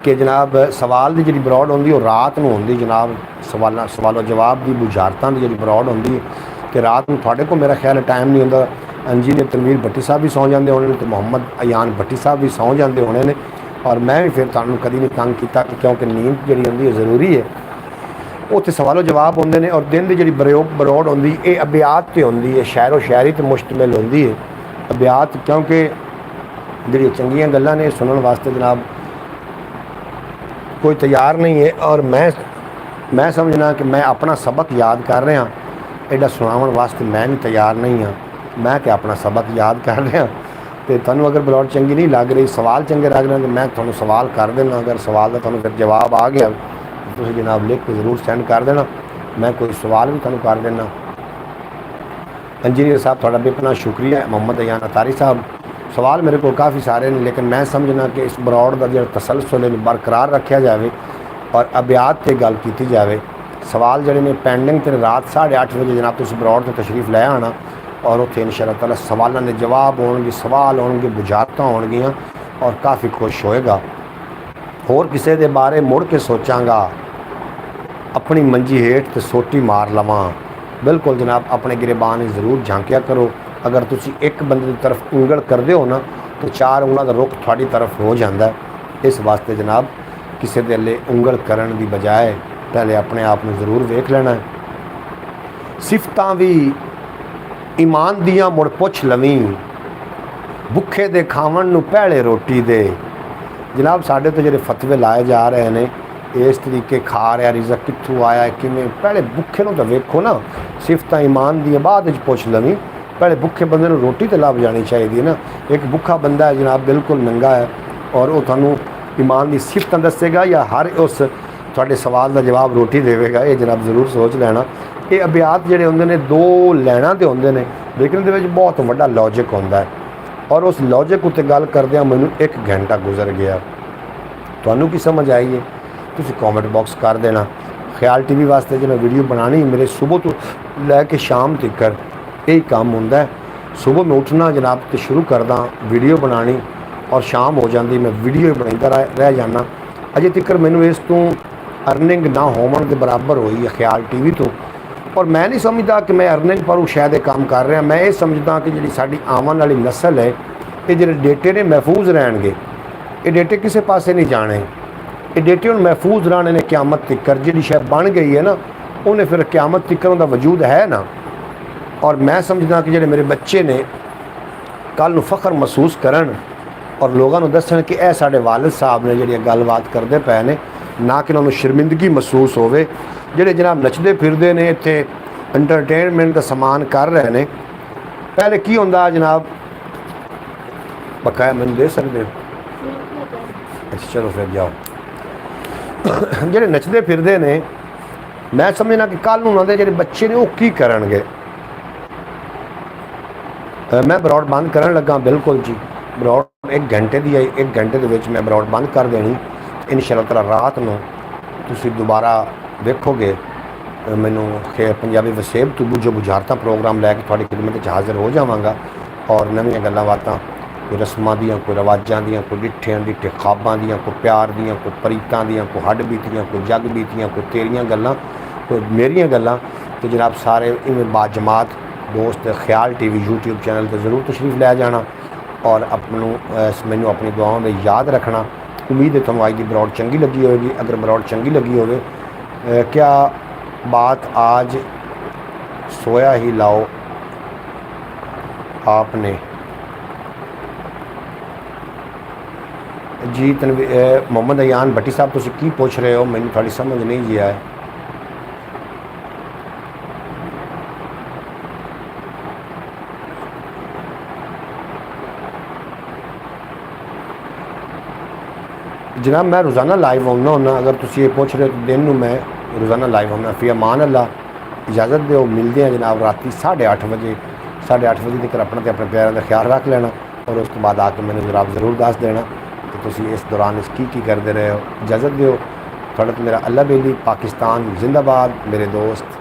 कि जनाब सवाल की जी ब्रॉड होंगी वो रात में होंगी जनाब, सवालों जवाब की बुझारतां की जी ब्रॉड होंगी कि रात में थोड़े को मेरा ख्याल टाइम नहीं होंदा। इंजीनियर तनवीर भट्टी साहब भी सौ जाते होने तो मोहम्मद अयान भट्टी साहब भी सौ जाते होने ने, और मैं भी फिर तुहानूं कभी नहीं तंग किया क्योंकि नींद जी होंगी ज़रूरी है। उत्थे सवालों जवाब होंगे ने और दिन की जी ब्रॉड होंगी ये अबियात तो होंगी है, शायरो शायरी तो मुश्तमिल होंगी है अबियात, क्योंकि जी चंगियां गल्लां ने सुनने वास्ते जनाब कोई तैयार नहीं है। और मैं समझना कि मैं अपना सबक याद कर रहा, एडा सुनावन वास्ते मैं भी तैयार नहीं हाँ, मैं क्या अपना सबक याद कर रहा। तो तुहानूं अगर ब्रॉड चंगी नहीं लग रही, सवाल चंगे लग रहे तो मैं तुहानूं सवाल कर देना, अगर सवाल का तुहानूं फिर जवाब आ गया तो तुसीं जनाब लिख के ज़रूर सेंड कर देना, मैं कोई सवाल भी तुहानूं कर देना। इंजीनियर साहब थोड़ा बेपनाह शुक्रिया। मोहम्मद अयान अतारी साहब, सवाल मेरे को काफ़ी सारे हैं लेकिन मैं समझना कि इस ब्रॉड का जो तसलसल बरकरार रखा जाए और अबियात से गल की जाए। सवाल जोड़े ने पेंडिंग तो रात 8:30 बजे जनाब तुम ब्रॉड से तशरीफ लै आना और उत्थे इंशाअल्लाह ताला सवालों के जवाब होंगे, सवाल होंगे, बुझारतां होणगियां और काफ़ी खुश होएगा। होर किसी के बारे मुड़ के सोचांगा, अपनी मंजी हेठ ते सोटी मार लवां। बिल्कुल जनाब अपने गिरेबान ज़रूर झांकिया करो अगर तुसी एक बंदे की तरफ उंगल करते हो ना तो 4 उंगलों का रुख थोड़ी तरफ हो जाता है। इस वास्ते जनाब किसी के अल्ले उंगल करने की बजाय पहले अपने आप में ज़रूर वेख लेना है। सिफतां भी ईमान दियां मुड़ पुछ लवीं, भुखे दे खावन नूं पहले रोटी दे। जनाब साढ़े तो जो फतवे लाए जा रहे हैं इस तरीके खा रहा रिजक कित्थों आया है किमें, पहले भुखे नूं तो वेखो ना। सिफतां ईमान दियां बाद विच पुछ लवीं, पहले भुखे बंदे नूं रोटी तो लभ जानी चाहिए ना। एक भुखा बंदा है जनाब बिल्कुल नंगा है और वो तुहानूं ईमान की सिफतां दसेगा या हर उस तुहाडे सवाल का जवाब रोटी देवेगा, ये जनाब जरूर सोच लेना। ये अभ्यास जिहड़े हुंदे ने 2 लाइनां ते हुंदे ने लेकिन इहदे विच बहुत वड्डा लॉजिक हुंदा है और उस लॉजिक उत्ते गल करदिआं मैनूं 1 घंटा गुजर गया। तुहानूं की समझ आई है तुसीं कॉमेंट बॉक्स कर देना। ख्याल टीवी वास्ते जो मैं वीडियो बनानी मेरे सुबह तो लैके शाम तक यही काम होंदा है। सुबह मैं उठना जनाब तो शुरू करदा वीडियो बनानी और शाम हो जाती मैं वीडियो बनाता रह जाना। अजे तक मैनूं इस तो अर्निंग ना होवन के बराबर हुई है ख्याल टीवी तो, और मैं नहीं समझदा कि मैं अर्निंग पर शायद ये काम कर रहा। मैं ये समझदा कि जी साडी आवन वाली नस्ल है ये जो डेटे ने महफूज रहणगे, ये डेटे किसी पासे नहीं जाने, ये डेटे हम महफूज रहने ने क्यामत तक। जी शायद बन गई है ना उन्हें फिर क्यामत तक उनका वजूद है ना। और मैं समझदा कि जो मेरे बच्चे ने कल नूं फख्र महसूस करन और लोगों को दसन कि यह साढ़े वालिद साहब ने जी गलबात करते पे ने, ना कि उन्होंने शर्मिंदगी महसूस होवे। जेडे जनाब नचते फिरते हैं इत्थे एंटरटेनमेंट का समान कर रहे हैं। पहले की होंदा जनाब बकाया मैंने दे सकते हो? अच्छा चलो फिर जाओ। जेडे नचते फिरते हैं मैं समझना कि कल उन्होंने जो बच्चे ने वो की करनगे। मैं ब्रॉड बंद करन लगा बिल्कुल जी। ब्रॉड 1 घंटे की आई, 1 घंटे के विच मैं ब्रॉड बंद कर देनी। इंशाअल्लाह ताला रात नूं तुसीं दोबारा देखोगे मैनू पंजाबी वसेब तो जो बुझारतां प्रोग्राम लैके थोड़ी खिदमत हाजिर हो जावांगा और नवीं गल्लां बातां कोई रस्मां दियां, कोई रवाजां दियां, कोई डिठे डिठे ख्वाबां दियां, कोई प्यार दियां, कोई परीतां दियां, कोई हड्ड बीतियां, कोई जग बीतियां, कोई तेरियां गल्लां, कोई मेरियां गल्लां। तो जनाब सारे इवें बाजमात दोस्त ख्याल टीवी यूट्यूब चैनल पर जरूर तशरीफ लै जाना और मैनू अपनी दुआओं में याद रखना। उम्मीद है तुहानूं अज दी ब्रॉड चंगी लगी होगी। अगर ब्रॉड चंगी लगी होवे क्या बात आज सोया ही लाओ आपने जी। मोहम्मद अयान भट्टी साहब तुसीं की पुछ रहे हो मैनूं थोड़ी समझ नहीं जी आए। जनाब मैं रोज़ाना लाइव आउना होना। अगर तुसीं ये पूछ रहे हो तो दिन में मैं रोज़ाना लाइव आउना। फिर अमान अल्लाह इजाज़त दो, मिलते हैं जनाब राती 8:30 बजे। 8:30 बजे तक अपना तो अपने प्यारों का ख्याल रख लेना और उस तो बाद आके मैंने जनाब ज़रूर दस देना कि तुसीं इस दौरान इस की करते रहे हो। इजाज़त दो थोड़ा तो मेरा अल्लाह बेली। पाकिस्तान जिंदाबाद मेरे दोस्त,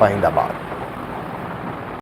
पाइंदाबाद।